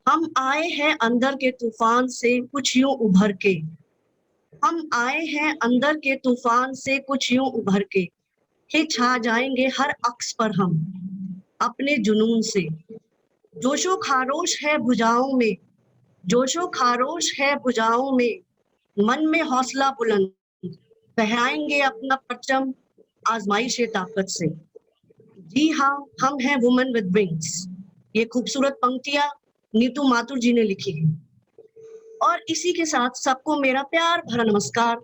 हम आए हैं अंदर के तूफान से कुछ यूं उभर के, हम आए हैं अंदर के तूफान से कुछ यूं उभर के छा जाएंगे हर अक्स पर हम अपने जुनून से। जोशो खारोश है भुजाओं में, जोशो खारोश है भुजाओं में, मन में हौसला बुलंद, फहराएंगे अपना परचम आजमाइश ताकत से। जी हाँ, हम हैं वुमेन विद विंग्स। ये खूबसूरत पंक्तियां नीतू माथुर जी ने लिखी है। और इसी के साथ सबको मेरा प्यार भरा नमस्कार,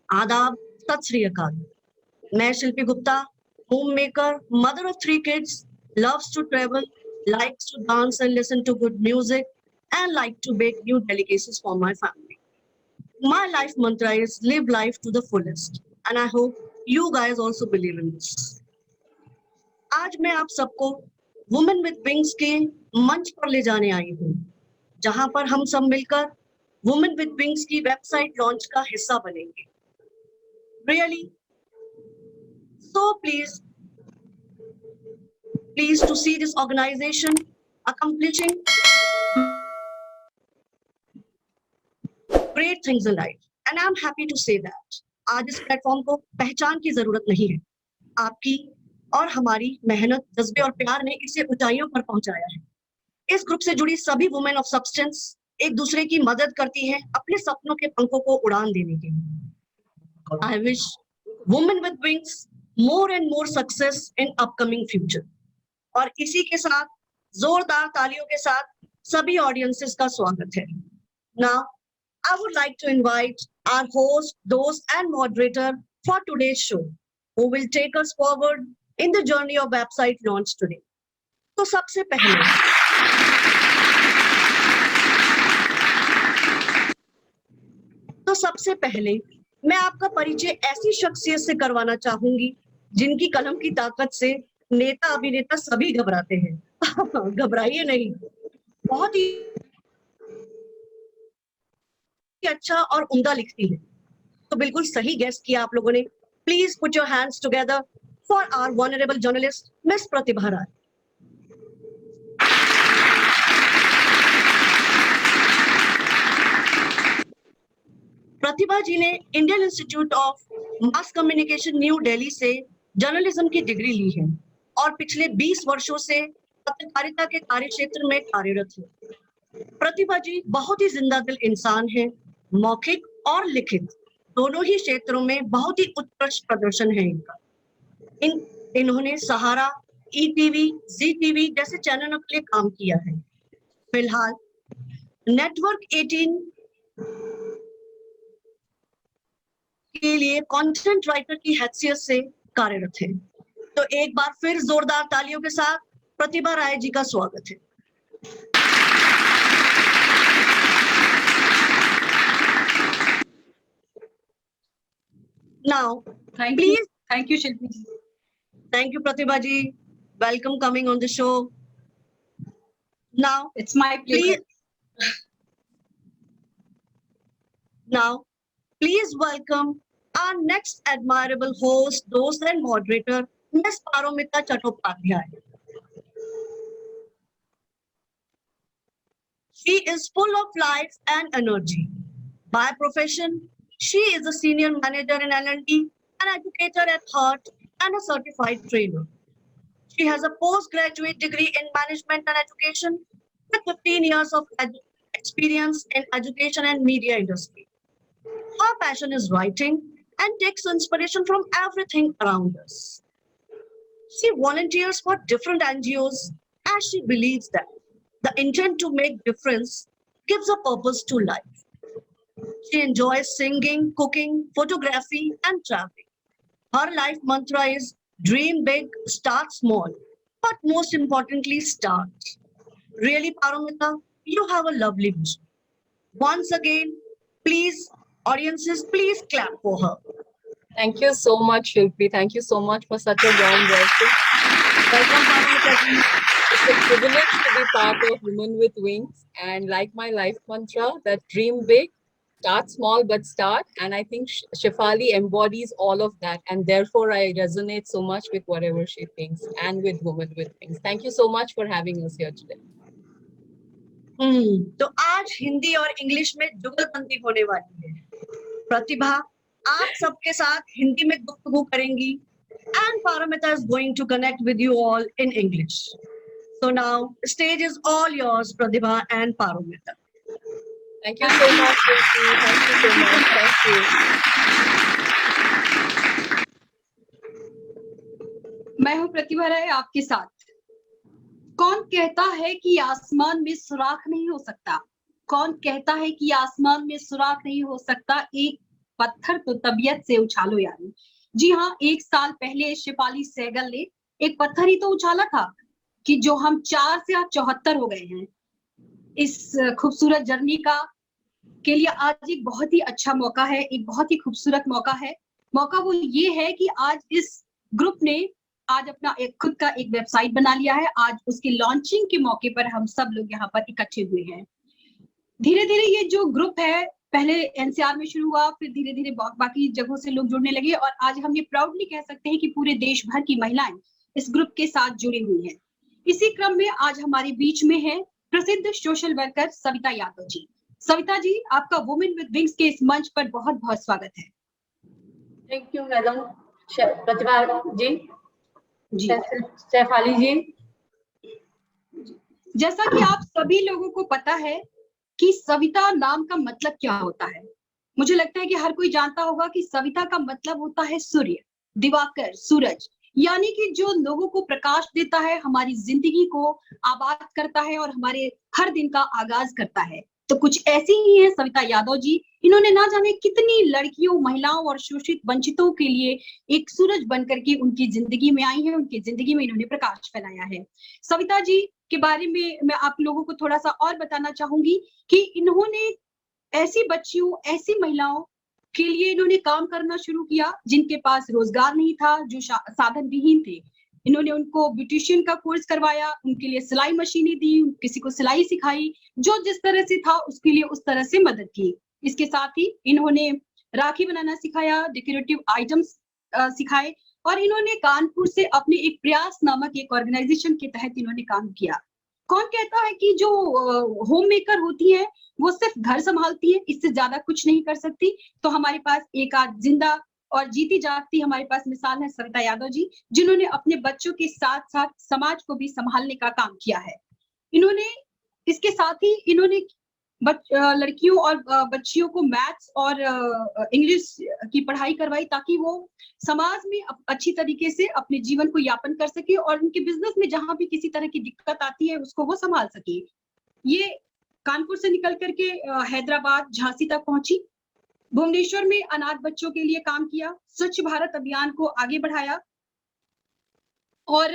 आदाब, सत श्री अकाल। मैं Shilpi Gupta, homemaker, mother of 3 kids, loves to travel, likes to dance and listen to good music, and like to bake new delicacies for my family. My life mantra is live life to the fullest, and I hope you guys also believe in this. आज मैं आप सबको women with wings के मंच पर ले जाने आई हूँ, जहां पर हम सब मिलकर वुमेन विद विंग्स की वेबसाइट लॉन्च का हिस्सा बनेंगे। Really? So please to see this organization accomplishing great things in life, and I'm happy to say that आज इस प्लेटफॉर्म को पहचान की जरूरत नहीं है, आपकी और हमारी मेहनत, जज्बे और प्यार ने इसे ऊंचाइयों पर पहुंचाया है। इस ग्रुप से जुड़ी सभी वुमेन ऑफ सब्सटेंस एक दूसरे की मदद करती हैं अपने सपनों के पंखों को उड़ान देने के लिए। I wish women with wings more and more success in upcoming future। और इसी के साथ जोरदार तालियों के साथ सभी ऑडियंसेस का स्वागत है। Now, I would like to invite our host, host and moderator for today's show, who will take us forward in the journey of website launch today. तो सबसे पहले मैं आपका परिचय ऐसी शख्सियत से करवाना चाहूंगी जिनकी कलम की ताकत से नेता अभिनेता सभी घबराते हैं। घबराइए नहीं, बहुत ही अच्छा और उम्दा लिखती है। तो बिल्कुल सही गेस किया आप लोगों ने। Please put your hands together for our venerable journalist miss Pratibha Rai. Pratibha ji ने Indian Institute of Mass Communication New Delhi से जर्नलिज्म की डिग्री ली है और पिछले 20 वर्षों से पत्रकारिता के कार्य क्षेत्र में कार्यरत है। प्रतिभा जी बहुत ही जिंदा दिल इंसान है, मौखिक और लिखित दोनों ही क्षेत्रों में बहुत ही उत्कृष्ट प्रदर्शन है इनका। इन्होंने सहारा, ईटीवी, जी टीवी जैसे चैनलों के लिए काम किया है। फिलहाल नेटवर्क 18 के लिए कंटेंट राइटर की हैसियत से कार्यरत है। तो एक बार फिर जोरदार तालियों के साथ प्रतिभा राय जी का स्वागत है। Now, thank you, Shilpi ji. Thank you, Pratibha ji. Welcome coming on the show. Now, it's my pleasure. Please welcome our next admirable host, host and moderator, Ms. Paromita Chattopadhyay. She is full of life and energy. By profession, she is a senior manager in L&D, an educator at heart, and a certified trainer. She has a postgraduate degree in management and education with 15 years of experience in education and media industry. Her passion is writing and takes inspiration from everything around us. She volunteers for different NGOs as she believes that the intent to make difference gives a purpose to life. She enjoys singing, cooking, photography, and traveling. Her life mantra is dream big, start small, but most importantly, start. Really, Paromita, you have a lovely vision. Once again, please, audiences, please clap for her. Thank you so much, Shilpi. Thank you so much for such a warm welcome. Welcome, Paromita. It's a privilege to be part of Women with Wings, and like my life mantra, that dream big, start small but start. And I think Shefali embodies all of that, and therefore I resonate so much with whatever she thinks and with Women with Wings. Thank you so much for having us here today. तो आज हिंदी और English में जुगलबंदी होने वाली है। प्रतिभा आप सबके साथ हिंदी में गुफ्तगू करेंगी and Paramita is going to connect with you all in English. So now stage is all yours, Pratibha and Paramita. Thank you so much, Shilpi. Thank you so much. Thank you. मैं हूँ प्रतिभा राय आपके साथ। कौन कहता है कि आसमान में सुराख नहीं हो सकता? कौन कहता है कि आसमान में सुराख नहीं हो सकता? एक पत्थर तो तबीयत से उछालो यानी। जी हाँ, 1 साल पहले शेफाली सहगल ने एक पत्थर ही तो उछाला था कि जो हम 4 से आज 74 हो गए हैं। इस खूबसूरत जर्नी का के लिए आज एक बहुत ही अच्छा मौका है, एक बहुत ही खूबसूरत मौका है। मौका वो ये है कि आज इस ग्रुप ने आज अपना एक खुद का एक वेबसाइट बना लिया है। आज उसकी लॉन्चिंग के मौके पर हम सब लोग यहाँ पर इकट्ठे हुए हैं। धीरे धीरे ये जो ग्रुप है पहले एनसीआर में शुरू हुआ, फिर धीरे धीरे बाकी जगहों से लोग जुड़ने लगे और आज हम ये प्राउडली कह सकते हैं कि पूरे देश भर की महिलाएं इस ग्रुप के साथ जुड़ी हुई हैं। इसी क्रम में आज हमारे बीच में है प्रसिद्ध सोशल वर्कर सविता यादव जी। सविता जी, आपका वुमेन विद विंग्स के इस मंच पर बहुत बहुत स्वागत है। थैंक यू मैडम प्रतिभा जी, शेफाली जी। जैसा कि आप सभी लोगों को पता है कि सविता नाम का मतलब क्या होता है। मुझे लगता है कि हर कोई जानता होगा कि सविता का मतलब होता है सूर्य, दिवाकर, सूरज, यानी कि जो लोगों को प्रकाश देता है, हमारी जिंदगी को आबाद करता है और हमारे हर दिन का आगाज करता है। तो कुछ ऐसी ही है सविता यादव जी। इन्होंने ना जाने कितनी लड़कियों, महिलाओं और शोषित वंचितों के लिए एक सूरज बनकर के उनकी जिंदगी में आई है, उनकी जिंदगी में इन्होंने प्रकाश फैलाया है। सविता जी के बारे में मैं आप लोगों को थोड़ा सा और बताना चाहूंगी कि इन्होंने ऐसी बच्चियों, ऐसी महिलाओं के लिए इन्होंने काम करना शुरू किया जिनके पास रोजगार नहीं था, जो साधन विहीन थे। इन्होंने उनको ब्यूटिशियन का कोर्स करवाया, उनके लिए सिलाई मशीनें दी, किसी को सिलाई सिखाई, जो जिस तरह से था उसके लिए उस तरह से मदद की। इसके साथ ही इन्होंने राखी बनाना सिखाया, डेकोरेटिव आइटम्स सिखाए और इन्होंने कानपुर से अपने एक प्रयास नामक एक ऑर्गेनाइजेशन के तहत इन्होंने काम किया। कौन कहता है कि जो होम मेकर होती है वो सिर्फ घर संभालती है, इससे ज्यादा कुछ नहीं कर सकती? तो हमारे पास एक आज जिंदा और जीती जागती हमारे पास मिसाल है सविता यादव जी, जिन्होंने अपने बच्चों के साथ साथ समाज को भी संभालने का काम किया है। इन्होंने इसके साथ ही इन्होंने लड़कियों और बच्चियों को मैथ्स और इंग्लिश की पढ़ाई करवाई ताकि वो समाज में अच्छी तरीके से अपने जीवन को यापन कर सके और उनके बिजनेस में जहां भी किसी तरह की दिक्कत आती है उसको वो संभाल सके। ये कानपुर से निकल करके हैदराबाद, झांसी तक पहुंची। भुवनेश्वर में अनाथ बच्चों के लिए काम किया, स्वच्छ भारत अभियान को आगे बढ़ाया और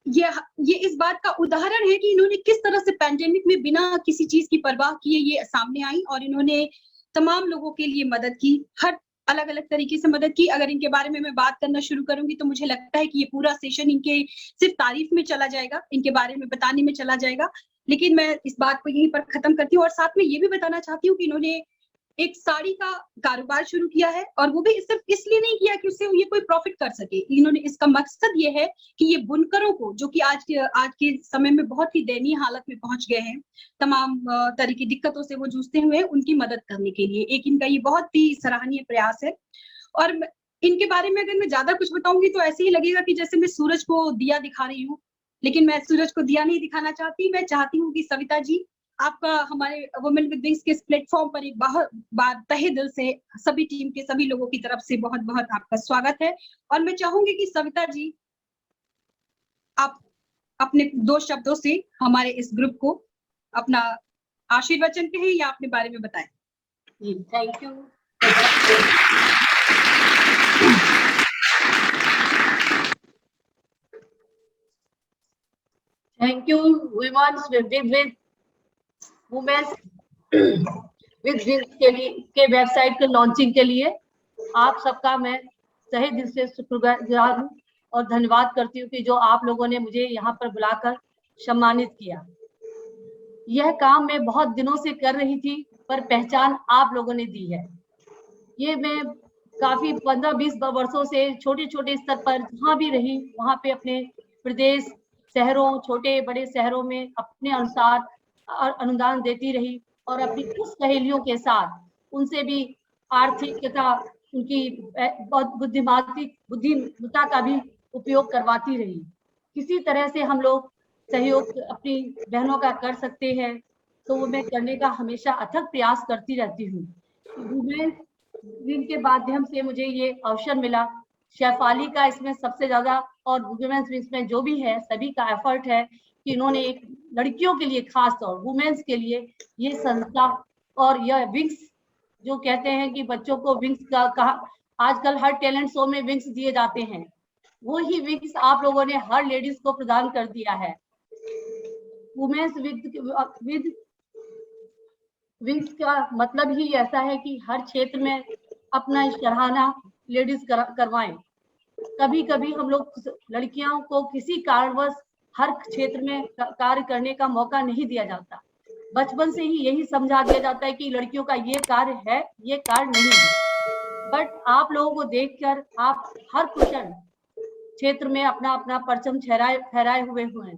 ये इस बात का उदाहरण है कि इन्होंने किस तरह से पैंडेमिक में बिना किसी चीज की परवाह किए ये सामने आई और इन्होंने तमाम लोगों के लिए मदद की, हर अलग अलग तरीके से मदद की। अगर इनके बारे में मैं बात करना शुरू करूंगी तो मुझे लगता है कि ये पूरा सेशन इनके सिर्फ तारीफ में चला जाएगा, इनके बारे में बताने में चला जाएगा, लेकिन मैं इस बात को यहीं पर खत्म करती हूँ। और साथ में ये भी बताना चाहती हूँ कि इन्होंने एक साड़ी का कारोबार शुरू किया है और वो भी सिर्फ इसलिए नहीं किया कि उससे ये कोई प्रॉफिट कर सके। इन्होंने इसका मकसद ये है कि ये बुनकरों को, जो कि आज के समय में बहुत ही दयनीय हालत में पहुंच गए हैं, तमाम तरह की दिक्कतों से वो जूझते हुए, उनकी मदद करने के लिए एक इनका ये बहुत ही सराहनीय प्रयास है। और इनके बारे में अगर मैं ज्यादा कुछ बताऊंगी तो ऐसे ही लगेगा कि जैसे मैं सूरज को दिया दिखा रही हूँ, लेकिन मैं सूरज को दिया नहीं दिखाना चाहती। मैं चाहती हूँ कि सविता जी, आपका हमारे वुमेन विद विंग्स के इस प्लेटफॉर्म पर एक बहुत बार तहे दिल से सभी टीम के सभी लोगों की तरफ से बहुत बहुत आपका स्वागत है। और मैं चाहूंगी कि सविता जी आप अपने 2 शब्दों से हमारे इस ग्रुप को अपना आशीर्वचन कहें या अपने बारे में बताएं। जी thank you. Thank you women's with women's with wings के वेबसाइट के लॉन्चिंग के लिए आप सबका मैं तहे दिल से शुक्रगुजार हूँ और धन्यवाद करती हूँ कि जो आप लोगों ने मुझे यहाँ पर बुलाकर सम्मानित किया। यह काम मैं बहुत दिनों से कर रही थी पर पहचान आप लोगों ने दी है। ये मैं काफी 15-20 वर्षों से छोटे छोटे स्तर पर जहाँ भी रही वहाँ पे अपने प्रदेश, शहरों, छोटे बड़े शहरों में अपने अनुसार अनुदान देती रही और अपनी कुछ सहेलियों के साथ उनसे भी आर्थिक तथा उनकी बुद्धिमत्ता का भी उपयोग करवाती रही। किसी तरह से हम लोग सहयोग अपनी बहनों का कर सकते हैं तो वो मैं करने का हमेशा अथक प्रयास करती रहती हूँ। वुमेन्स विंग के माध्यम से मुझे ये अवसर मिला। शेफाली का इसमें सबसे ज्यादा और वुमेन्स विंग्स में जो भी है सभी का एफर्ट है कि इन्होंने एक लड़कियों के लिए खास तौर वुमेन्स के लिए ये संस्था और यह विंग्स जो कहते हैं कि बच्चों को विंग्स का कहा आजकल हर टैलेंट शो में विंग्स दिए जाते हैं, वो ही विंग्स आप लोगों ने हर लेडीज को प्रदान कर दिया है। वुमेन्स विद विंग्स का मतलब ही ऐसा है कि हर क्षेत्र में अपना सराहना लेडीज करवाएं। कभी कभी हम लोग लड़कियों को किसी कारणवश हर क्षेत्र में कार्य करने का मौका नहीं दिया जाता। बचपन से ही यही समझा दिया जाता है कि लड़कियों का ये कार्य है, ये कार्य नहीं है। बट आप लोगों को देखकर आप हर कुशल क्षेत्र में अपना अपना परचम फहराए हुए हैं,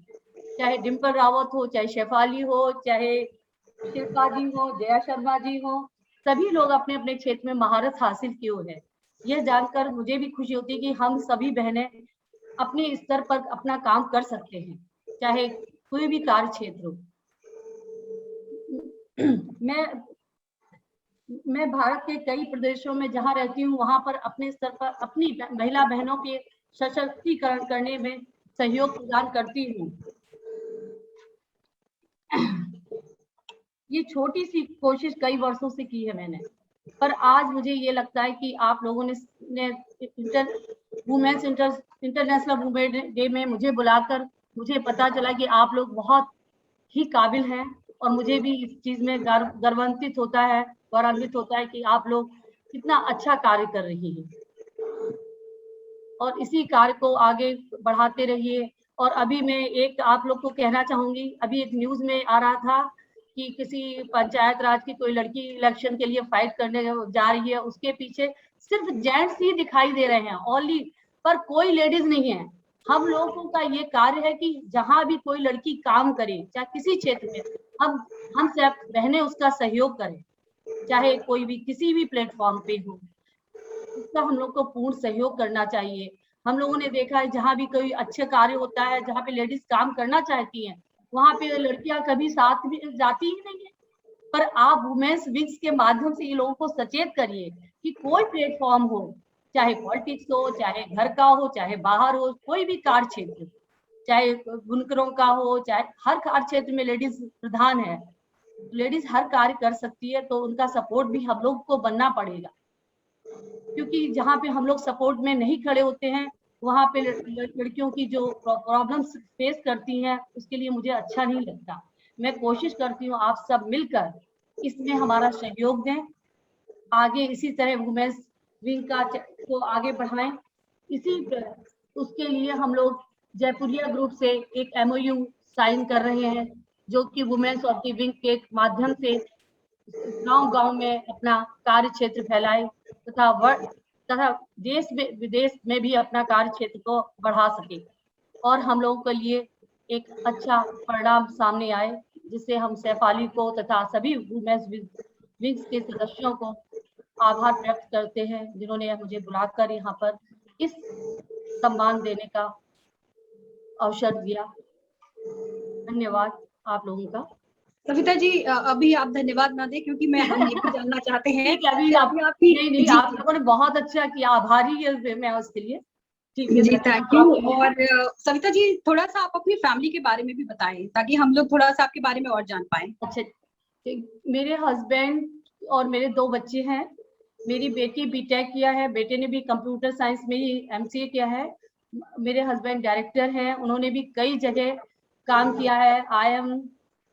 चाहे डिम्पल रावत हो, चाहे शेफाली हो, चाहे शिल्पा जी हो, जया शर्मा जी हो, सभी लोग अपने अपने क्षेत्र में महारत हासिल किए हुए हैं। यह जानकर मुझे भी खुशी होती है कि हम सभी बहनें अपने स्तर पर अपना काम कर सकते हैं, चाहे कोई भी कार्य क्षेत्र हो। मैं भारत के कई प्रदेशों में जहाँ रहती हूँ वहां पर अपने स्तर पर अपनी महिला बहनों के सशक्तिकरण करने में सहयोग प्रदान करती हूँ। ये छोटी सी कोशिश कई वर्षों से की है मैंने, पर आज मुझे ये लगता है कि आप लोगों ने वुमेन्स इंटरनेशनल वुमेन डे में मुझे बुलाकर मुझे पता चला कि आप लोग बहुत ही काबिल हैं और मुझे भी इस चीज में गौरवान्वित होता है कि आप लोग कितना अच्छा कार्य कर रही हैं और इसी कार्य को आगे बढ़ाते रहिए। और अभी मैं एक आप लोग को कहना चाहूंगी, अभी एक न्यूज में आ रहा था कि किसी पंचायत राज की कोई लड़की इलेक्शन के लिए फाइट करने जा रही है, उसके पीछे सिर्फ जेंट्स ही दिखाई दे रहे हैं ओनली, पर कोई लेडीज नहीं है। हम लोगों का ये कार्य है कि जहां भी कोई लड़की काम करे, चाहे किसी क्षेत्र में, हम सब बहनें उसका सहयोग करें, चाहे कोई भी किसी भी प्लेटफॉर्म पे हो, उसका हम लोग को पूर्ण सहयोग करना चाहिए। हम लोगों ने देखा है जहाँ भी कोई अच्छे कार्य होता है, जहाँ पे लेडीज काम करना चाहती हैं, वहां पे लड़कियां कभी साथ भी जाती ही नहीं है। पर आप वुमेन्स विंग्स के माध्यम से ये लोगों को सचेत करिए कि कोई प्लेटफॉर्म हो, चाहे पॉलिटिक्स हो, चाहे घर का हो, चाहे बाहर हो, कोई भी कार्य क्षेत्र, चाहे बुनकरों का हो, चाहे हर कार्य क्षेत्र में लेडीज प्रधान है। लेडीज हर कार्य कर सकती है, तो उनका सपोर्ट भी हम लोग को बनना पड़ेगा, क्योंकि जहाँ पे हम लोग सपोर्ट में नहीं खड़े होते हैं वहां पे लड़कियों की जो प्रॉब्लम्स फेस करती हैं उसके लिए मुझे अच्छा नहीं लगता। मैं कोशिश करती हूँ आप सब मिलकर इसमें हमारा सहयोग दें, आगे इसी तरह वुमेन्स विंग का को आगे बढ़ाएं। उसके लिए हम लोग जयपुरिया ग्रुप से एक MOU साइन कर रहे हैं, जो कि वुमेन्स ऑफ द विंग के माध्यम से गांव-गांव में अपना कार्य क्षेत्र फैलाए तथा देश में विदेश में भी अपना कार्य क्षेत्र को बढ़ा सके और हम लोगों के लिए एक अच्छा परिणाम सामने आए, जिससे हम शेफाली को तथा सभी वुमेन्स विंग्स के सदस्यों को आभार व्यक्त करते हैं जिन्होंने मुझे बुलाकर यहाँ पर इस सम्मान देने का अवसर दिया। धन्यवाद आप लोगों का। सविता जी, अभी आप धन्यवाद ना दें, क्योंकि हम ये भी जानना चाहते हैं कि अभी आप लोगों ने बहुत अच्छा किया, आभारी है मैं उसके लिए। ठीक है जी, थैंक यू। और सविता जी, थोड़ा सा आप अपनी फैमिली के बारे में भी बताएं ताकि हम लोग थोड़ा सा आपके बारे में और जान पाएं। अच्छा, मेरे हस्बैंड और मेरे 2 बच्चे हैं। मेरी बेटी B.Tech किया है, बेटे ने भी कंप्यूटर साइंस में ही MCA किया है। मेरे हस्बैंड डायरेक्टर हैं, उन्होंने भी कई जगह काम किया है, IIM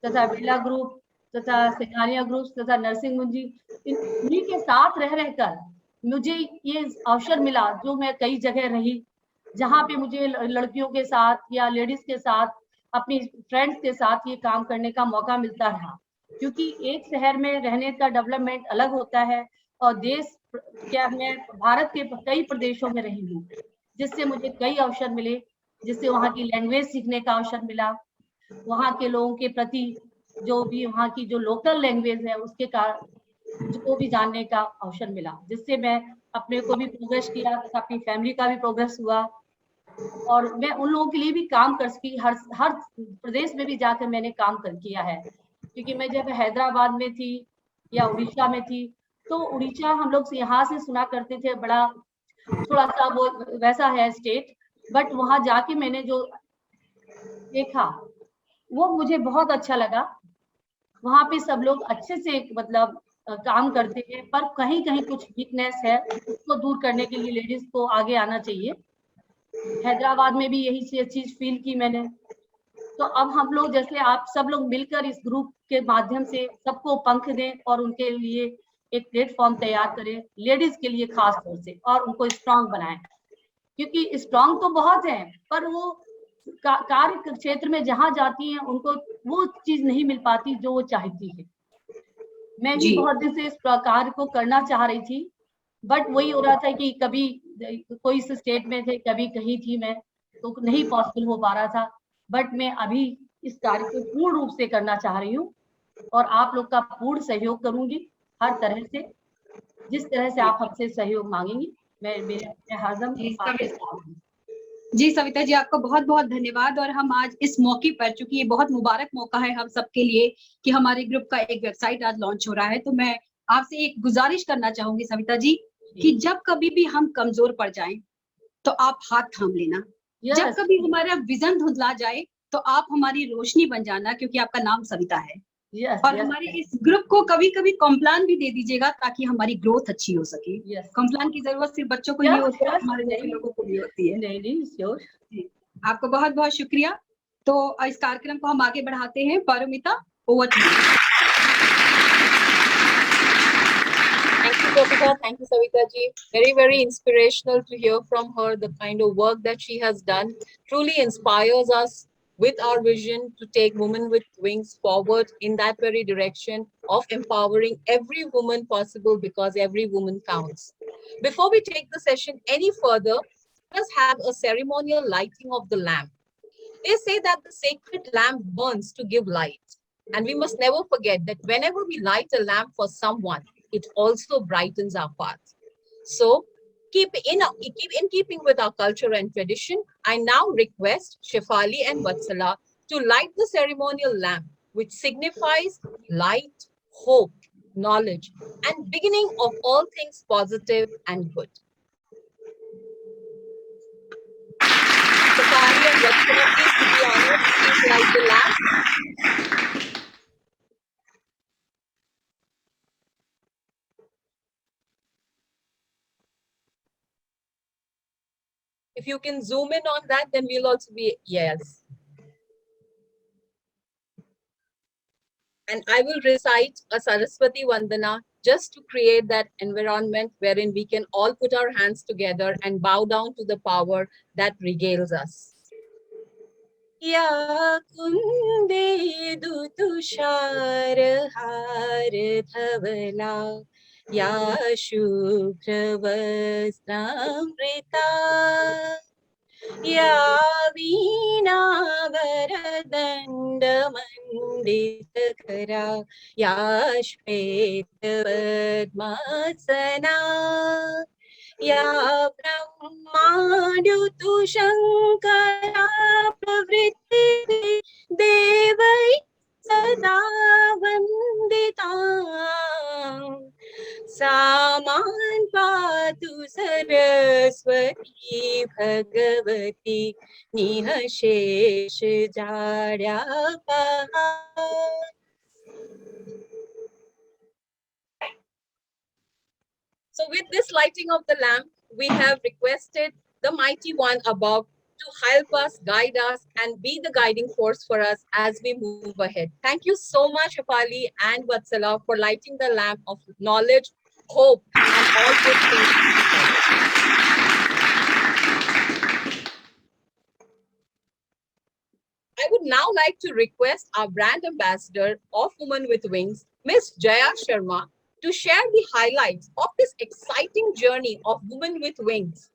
तथा बिरला ग्रुप तथा सिंगानिया ग्रुप तथा नरसिंह मुंजी, इन्हीं के साथ रहकर मुझे ये अवसर मिला जो मैं कई जगह रही, जहाँ पे मुझे लड़कियों के साथ या लेडीज के साथ अपनी फ्रेंड्स के साथ ये काम करने का मौका मिलता रहा। क्योंकि एक शहर में रहने का डेवलपमेंट अलग होता है और देश क्या, मैं भारत के कई प्रदेशों में रही हूँ, जिससे मुझे कई अवसर मिले, जिससे वहाँ की लैंग्वेज सीखने का अवसर मिला, वहाँ के लोगों के प्रति जो भी वहाँ की जो लोकल लैंग्वेज है उसके कारण को भी जानने का अवसर मिला, जिससे मैं अपने को भी प्रोग्रेस किया, अपनी फैमिली का भी प्रोग्रेस हुआ और मैं उन लोगों के लिए भी काम कर सकी। हर प्रदेश में भी जाकर मैंने काम किया है, क्योंकि मैं जब हैदराबाद में थी या उड़ीसा में थी, तो उड़ीसा हम लोग यहाँ से सुना करते थे, बड़ा थोड़ा सा वो वैसा है स्टेट, बट वहां जाके मैंने जो देखा वो मुझे बहुत अच्छा लगा। वहां पे सब लोग अच्छे से मतलब काम करते हैं, पर कहीं कहीं कुछ वीकनेस है, उसको दूर करने के लिए लेडीज को आगे आना चाहिए। हैदराबाद में भी यही चीज फील की मैंने। तो अब हम लोग जैसे आप सब लोग मिलकर इस ग्रुप के माध्यम से सबको पंख दें और उनके लिए एक प्लेटफॉर्म तैयार करें, लेडीज के लिए खास तौर से, और उनको स्ट्रांग बनाएं, क्योंकि स्ट्रांग तो बहुत है, पर वो कार्य क्षेत्र में जहां जाती हैं उनको वो चीज नहीं मिल पाती जो वो चाहती है। मैं भी जी बहुत दिन से इस कार्य को करना चाह रही थी, बट वही हो रहा था कि कभी कोई स्टेट में थे, कभी कहीं थी मैं, तो नहीं पॉसिबल हो पा रहा था। बट मैं अभी इस कार्य को पूर्ण रूप से करना चाह रही हूँ और आप लोग का पूर्ण सहयोग करूंगी हर तरह से। जिस तरह से आप हमसे सहयोग मांगेंगी, मैं हरदम जी आपके साथ हूँ। जी सविता जी, आपका बहुत बहुत धन्यवाद। और हम आज इस मौके पर, चूंकि ये बहुत मुबारक मौका है हम सबके लिए कि हमारे ग्रुप का एक वेबसाइट आज लॉन्च हो रहा है, तो मैं आपसे एक गुजारिश करना चाहूंगी सविता जी कि जब कभी भी हम कमजोर पड़ जाएं तो आप हाथ थाम लेना। जब यस, कभी हमारा विजन धुंधला जाए तो आप हमारी रोशनी बन जाना, क्योंकि आपका नाम सविता है। यस, और हमारे इस ग्रुप को कभी कभी कॉम्प्लान भी दे दीजिएगा ताकि हमारी ग्रोथ अच्छी हो सके। यस, कॉम्प्लान की जरूरत सिर्फ बच्चों को ही नहीं होती है, हमारे जैसे नहीं, लोगों को भी होती है। नहीं, श्योर। जी, आपको बहुत बहुत शुक्रिया। तो इस कार्यक्रम को हम आगे बढ़ाते हैं। Parumita, over to you. Thank you, Gopika. Thank you, Savita ji. Very, very inspirational to hear from her. The kind of work that she has done truly inspires us with our vision to take Women with Wings forward in that very direction of empowering every woman possible, because every woman counts. Before we take the session any further, let us have a ceremonial lighting of the lamp. They say that the sacred lamp burns to give light. And we must never forget that whenever we light a lamp for someone, it also brightens our path. So, in keeping with our culture and tradition, I now request Shefali and Vatsala to light the ceremonial lamp, which signifies light, hope, knowledge, and beginning of all things positive and good. Shefali and Vatsala, please do the honors, please light the lamp. If you can zoom in on that, then we'll also be, yes. And I will recite a Saraswati Vandana just to create that environment wherein we can all put our hands together and bow down to the power that regales us. Ya kundedu tushar har dhavala, ya shubhra vastramrita, या वीणावरदण्डमण्डितकरा, या श्वेतपद्मासना, या ब्रह्माण्डुतुशङ्करा प्रवृत्तिः देवैः सदा वन्दिता, सामान् पातु Saraswati Bhagwati निःशेष जाड्यापहा. So with this lighting of the lamp, we have requested the mighty one above to help us, guide us, and be the guiding force for us as we move ahead. Thank you so much, Shefali and Vatsala, for lighting the lamp of knowledge, hope, and all good things. I would now like to request our brand ambassador of Women with Wings, Ms. Jaya Sharma, to share the highlights of this exciting journey of Women with Wings.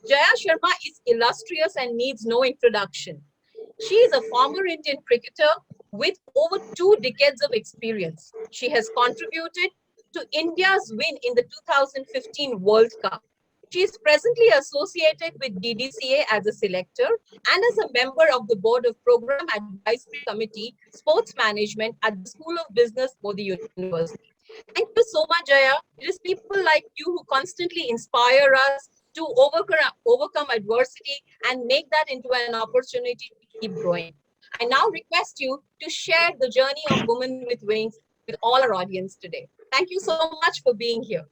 Jaya Sharma is illustrious and needs no introduction. She is a former Indian cricketer, With over 2 decades of experience, she has contributed to India's win in the 2015 World Cup. She is presently associated with DDCA as a selector and as a member of the Board of Program Advisory Committee, Sports Management at the School of Business, Modi University. Thank you so much, Jaya. It is people like you who constantly inspire us to overcome adversity and make that into an opportunity to keep growing. I now request you to share the journey of Women with Wings with all our audience today. Thank you so much for being here.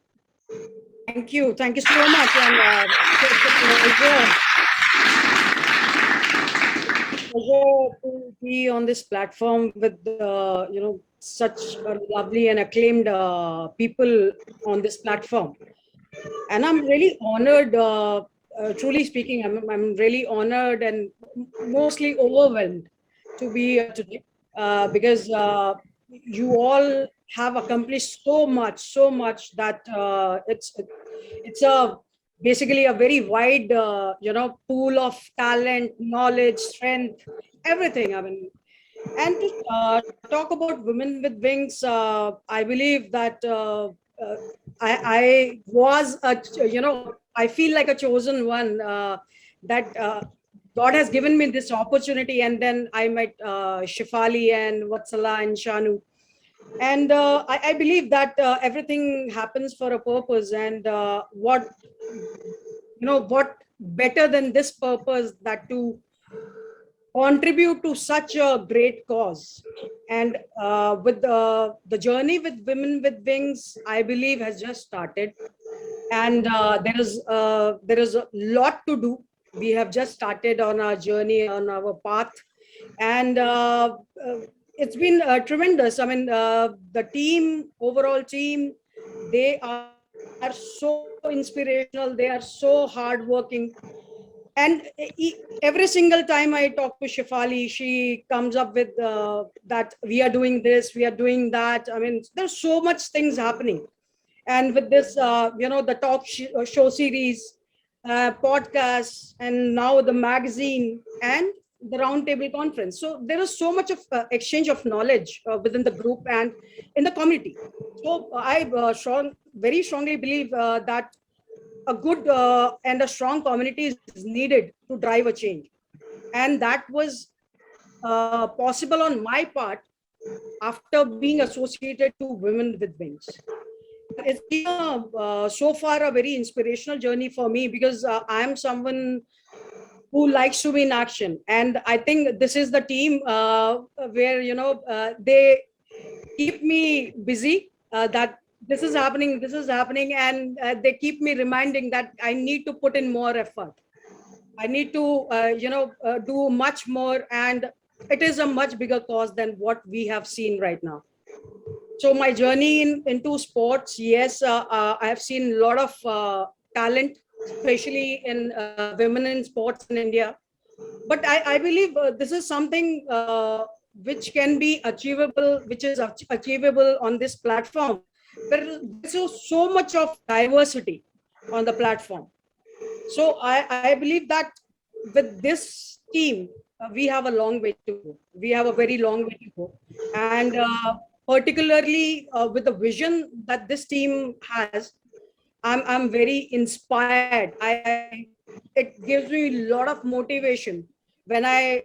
Thank you so much, and it's a pleasure to be on this platform with such lovely and acclaimed people on this platform. And I'm really honored, truly speaking, I'm really honored and mostly overwhelmed to be here today because you all have accomplished so much that it's a basically a very wide pool of talent, knowledge, strength, everything. I mean, and to talk about Women with Wings, I believe that I was I feel like a chosen one, that God has given me this opportunity, and then I met Shefali and Vatsala and Shanu. And I believe that everything happens for a purpose, and what better than this purpose that to contribute to such a great cause. And with the journey with Women with Wings, I believe has just started, and there is a lot to do. We have just started on our journey, on our path, and it's been tremendous. I mean, the overall team, they are so inspirational. They are so hardworking. And every single time I talk to Shefali, she comes up with that we are doing this, we are doing that. I mean, there's so much things happening. And with this, the talk show series, podcasts, and now the magazine and the roundtable conference. So there is so much of exchange of knowledge within the group and in the community. So I very strongly believe that a good and a strong community is needed to drive a change. And that was possible on my part after being associated to Women with Wings. It's been so far a very inspirational journey for me, because I am someone who likes to be in action. And I think this is the team where, they keep me busy, that this is happening, and they keep me reminding that I need to put in more effort. I need to, do much more, and it is a much bigger cause than what we have seen right now. So my journey into sports, yes, I have seen a lot of talent, especially in women in sports in India. But I believe this is something which can be achievable, which is achievable on this platform. There's so much of diversity on the platform. So I believe that with this team, we have a long way to go. We have a very long way to go. And particularly with the vision that this team has, I'm very inspired. It gives me a lot of motivation when I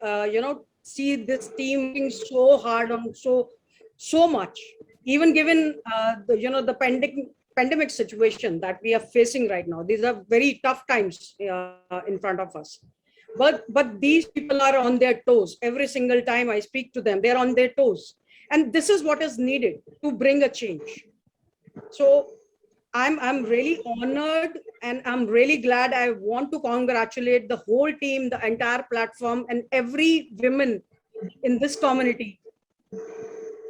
see this team working so hard on so much, even given the pandemic situation that we are facing right now. These are very tough times in front of us. But these people are on their toes. Every single time I speak to them, they're on their toes. And this is what is needed to bring a change. So I'm really honored, and I'm really glad. I want to congratulate the whole team, the entire platform, and every woman in this community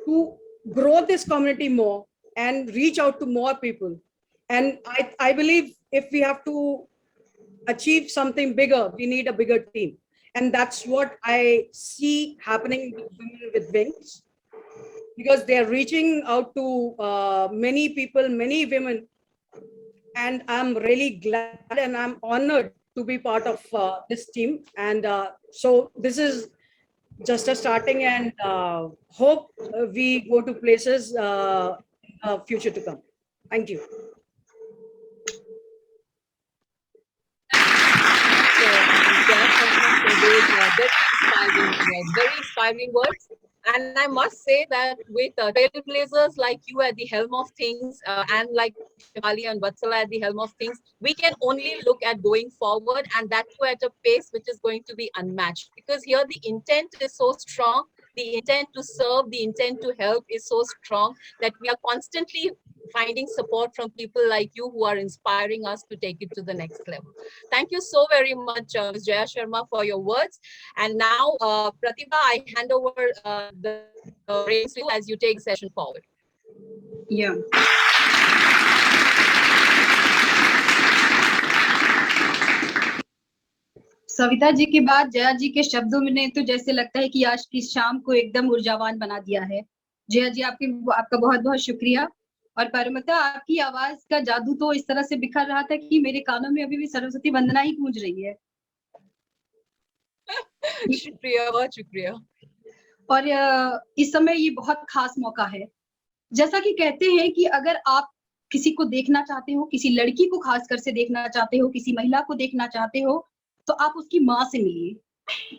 to grow this community more and reach out to more people. And I believe if we have to achieve something bigger, we need a bigger team. And that's what I see happening with Women with Wings, because they're reaching out to many people, many women. And I'm really glad and I'm honored to be part of this team. And so this is just a starting, and hope we go to places future to come. Thank you. Very inspiring words. And I must say that with trailblazers like you at the helm of things, and like Shefali and Vatsala at the helm of things, we can only look at going forward, and that too at a pace which is going to be unmatched. Because here the intent is so strong, the intent to serve, the intent to help is so strong that we are constantly finding support from people like you who are inspiring us to take it to the next level. Thank you so very much, Ms. Jaya Sharma, for your words. And now, Pratibha, I hand over the reins to you as you take the session forward. Yeah. Savita ji के बाद जया जी के शब्दों में ने तो जैसे लगता है कि आज की शाम को एकदम ऊर्जावान बना दिया है। जया जी आपका बहुत बहुत शुक्रिया। और पारुमता, आपकी आवाज का जादू तो इस तरह से बिखर रहा था कि मेरे कानों में अभी भी सरस्वती वंदना ही गूंज रही है। शुक्रिया, बहुत शुक्रिया। और इस समय ये बहुत खास मौका है। जैसा कि कहते हैं कि अगर आप किसी को देखना चाहते हो, किसी लड़की को खासकर से देखना चाहते हो, किसी महिला को देखना चाहते हो, तो आप उसकी माँ से मिलिए,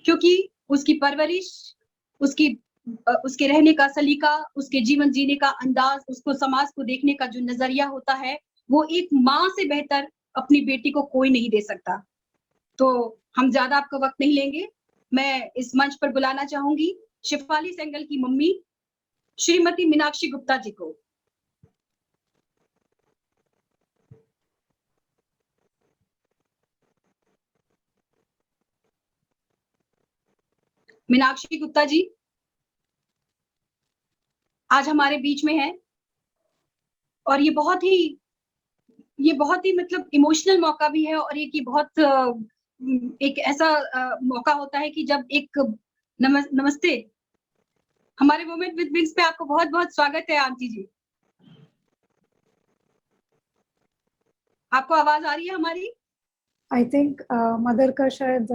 क्योंकि उसकी परवरिश, उसके रहने का सलीका, उसके जीवन जीने का अंदाज, उसको समाज को देखने का जो नजरिया होता है, वो एक माँ से बेहतर अपनी बेटी को कोई नहीं दे सकता। तो हम ज्यादा आपका वक्त नहीं लेंगे। मैं इस मंच पर बुलाना चाहूंगी शेफाली सेंगल की मम्मी श्रीमती मीनाक्षी गुप्ता जी को। मीनाक्षी गुप्ता जी आज हमारे बीच में है, और ये बहुत ही मतलब इमोशनल मौका भी है, और ये बहुत एक ऐसा मौका होता है कि जब एक नमस्ते, हमारे वुमेन विद विंग्स पे आपको बहुत बहुत स्वागत है आंटी जी। आपको आवाज आ रही है हमारी? आई थिंक मदर का शायद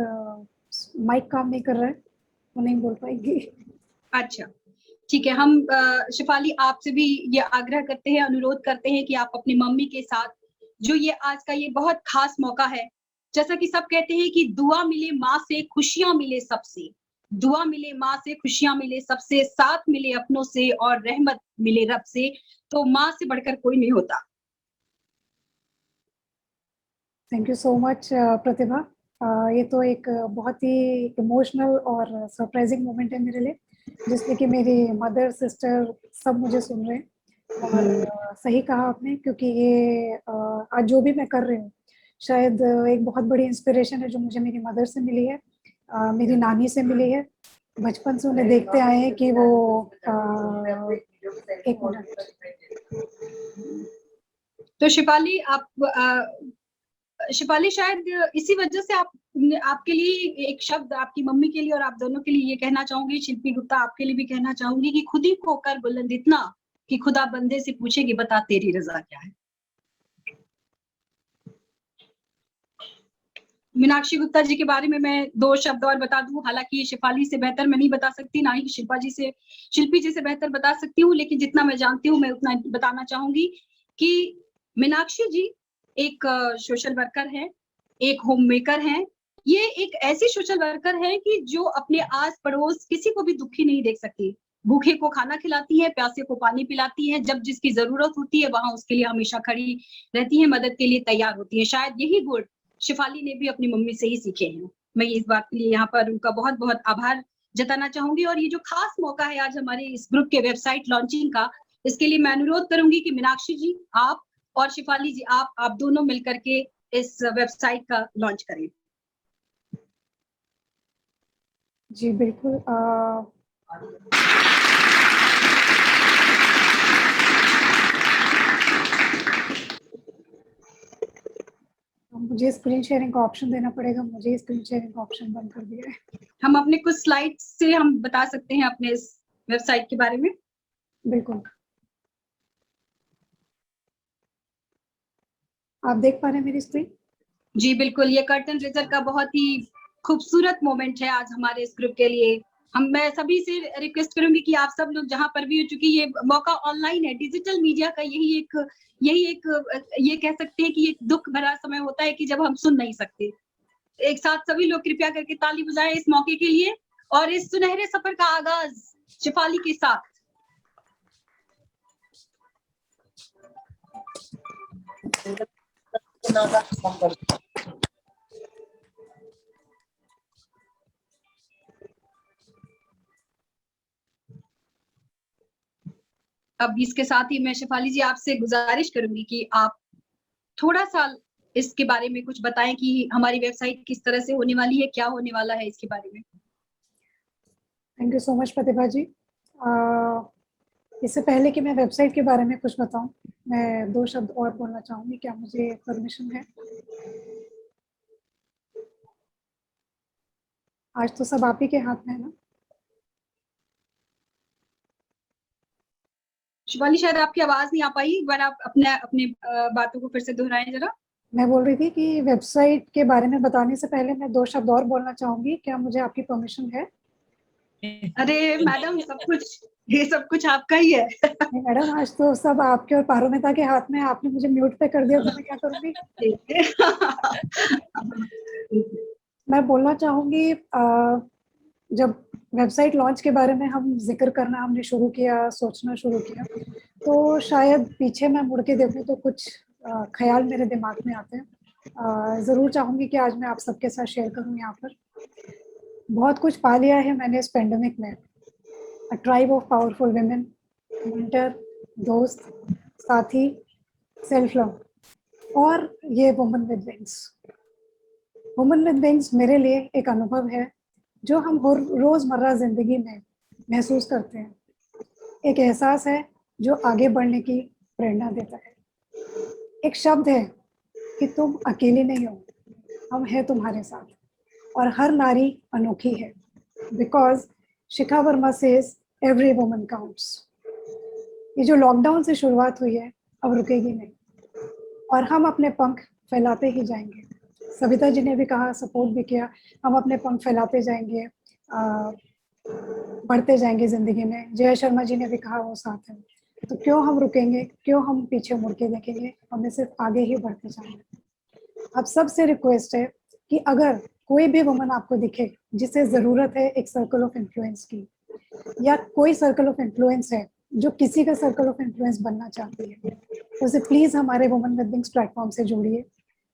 माइक काम नहीं कर रहा है, वो नहीं बोल पाएंगी। अच्छा ठीक है, हम शेफाली आपसे भी ये आग्रह करते हैं, अनुरोध करते हैं कि आप अपनी मम्मी के साथ जो ये आज का ये बहुत खास मौका है, जैसा कि सब कहते हैं कि दुआ मिले माँ से, खुशियां मिले सबसे, दुआ मिले माँ से, खुशियां मिले सबसे, साथ मिले अपनों से और रहमत मिले रब से, तो माँ से बढ़कर कोई नहीं होता। थैंक यू सो मच प्रतिभा। ये तो एक बहुत ही इमोशनल और सरप्राइजिंग मोमेंट है मेरे लिए, जिसमें कि मेरी मदर, सिस्टर सब मुझे सुन रहे हैं। और सही कहा आपने, क्योंकि ये आज जो भी मैं कर रही हूँ शायद एक बहुत बड़ी इंस्पिरेशन है जो मुझे मेरी मदर से मिली है, मेरी नानी से मिली है। बचपन से उन्हें देखते आए हैं कि वो एक मिनट। तो शिफाली शायद इसी वजह से आपके लिए एक शब्द आपकी मम्मी के लिए और आप दोनों के लिए ये कहना चाहूंगी, शिल्पी गुप्ता आपके लिए भी कहना चाहूंगी कि खुद ही को कर बुलंद इतना कि खुदा बंदे से पूछे कि बता तेरी रजा क्या है। मीनाक्षी गुप्ता जी के बारे में मैं दो शब्द और बता दूं, हालांकि शिफाली से बेहतर मैं नहीं बता सकती, ना ही शिल्पी जी से बेहतर बता सकती हूँ, लेकिन जितना मैं जानती हूँ मैं उतना बताना चाहूंगी कि मीनाक्षी जी एक सोशल वर्कर है, एक होम मेकर है। ये एक ऐसी सोशल वर्कर है कि जो अपने आस पड़ोस किसी को भी दुखी नहीं देख सकती। भूखे को खाना खिलाती है, प्यासे को पानी पिलाती है, जब जिसकी जरूरत होती है वहां उसके लिए हमेशा खड़ी रहती है, मदद के लिए तैयार होती है। शायद यही गुण शिफाली ने भी अपनी मम्मी से ही सीखे हैं। मैं इस बात के लिए यहाँ पर उनका बहुत बहुत आभार जताना चाहूंगी। और ये जो खास मौका है आज हमारे इस ग्रुप के वेबसाइट लॉन्चिंग का, इसके लिए मैं अनुरोध करूंगी कि मीनाक्षी जी आप और शिफाली जी आप दोनों मिलकर के इस वेबसाइट का लॉन्च करें। जी बिल्कुल। मुझे स्क्रीन शेयरिंग का ऑप्शन देना पड़ेगा, मुझे स्क्रीन शेयरिंग का ऑप्शन बंद कर दिया है। हम अपने कुछ स्लाइड से हम बता सकते हैं अपने इस वेबसाइट के बारे में। बिल्कुल, आप देख पा रहे हैं मेरी स्क्रीन? जी बिल्कुल, ये कर्टन रेजर का बहुत ही खूबसूरत मोमेंट है आज हमारे इस ग्रुप के लिए। मैं सभी से रिक्वेस्ट करूंगी कि आप सब लोग जहां पर भी हो, चूंकि ये मौका ऑनलाइन है, डिजिटल मीडिया का यही एक ये कह सकते हैं कि एक दुख भरा समय होता है कि जब हम सुन नहीं सकते। एक साथ सभी लोग कृपया करके ताली बजाएं इस मौके के लिए और इस सुनहरे सफर का आगाज शिफाली के साथ। अब इसके साथ ही मैं शिफाली जी आपसे गुजारिश करूंगी कि आप थोड़ा सा इसके बारे में कुछ बताएं कि हमारी वेबसाइट किस तरह से होने वाली है, क्या होने वाला है इसके बारे में। थैंक यू सो मच प्रतिभा जी। इससे पहले कि मैं वेबसाइट के बारे में कुछ बताऊं, मैं 2 शब्द और बोलना चाहूंगी। क्या मुझे परमिशन है? आज तो सब आप ही के हाथ में है ना। शिफाली शायद आपकी आवाज नहीं आ पाई, एक बार आप अपने बातों को फिर से दोहराएं जरा। मैं बोल रही थी कि वेबसाइट के बारे में बताने से पहले मैं 2 शब्द और बोलना चाहूंगी। क्या मुझे आपकी परमिशन है? अरे मैडम, ये सब कुछ आपका ही है। नहीं मैडम, आज तो सब आपके और पारोमिता के हाथ में है। आपने मुझे म्यूट पे कर दिया तो मैं क्या करूंगी। मैं बोलना चाहूंगी, जब वेबसाइट लॉन्च के बारे में हम जिक्र करना हमने शुरू किया, सोचना शुरू किया, तो शायद पीछे मैं मुड़ के देखूं तो कुछ ख्याल मेरे दिमाग में आते हैं। ज़रूर चाहूंगी कि आज मैं आप सबके साथ शेयर करूं। यहाँ पर बहुत कुछ पा लिया है मैंने इस पेंडेमिक में। अ tribe of powerful women, mentor, दोस्त, साथी, सेल्फ लव और ये woman with wings. Woman with wings मेरे लिए एक अनुभव है जो हम रोजमर्रा जिंदगी में महसूस करते हैं। एक एहसास है जो आगे बढ़ने की प्रेरणा देता है। एक शब्द है कि तुम अकेली नहीं हो, हम हैं तुम्हारे साथ। और हर नारी अनोखी है, because Shikha Verma says every woman counts. ये जो लॉकडाउन से शुरुआत हुई है अब रुकेगी नहीं, और हम अपने पंख फैलाते ही जाएंगे। सविता जी ने भी कहा, सपोर्ट भी किया, हम अपने पंख फैलाते जाएंगे, बढ़ते जाएंगे जिंदगी में। जया शर्मा जी ने भी कहा वो साथ है। तो क्यों हम रुकेंगे, क्यों हम पीछे मुड़ के देखेंगे, हमें सिर्फ आगे ही बढ़ते जाएंगे। अब सबसे रिक्वेस्ट है कि अगर कोई भी वुमन आपको दिखे जिसे ज़रूरत है एक सर्कल ऑफ इन्फ्लुएंस की, या कोई सर्कल ऑफ इन्फ्लुएंस है जो किसी का सर्कल ऑफ इन्फ्लुएंस बनना चाहती है, तो उसे प्लीज़ हमारे वुमन विद विंग्स प्लेटफॉर्म से जोड़िए।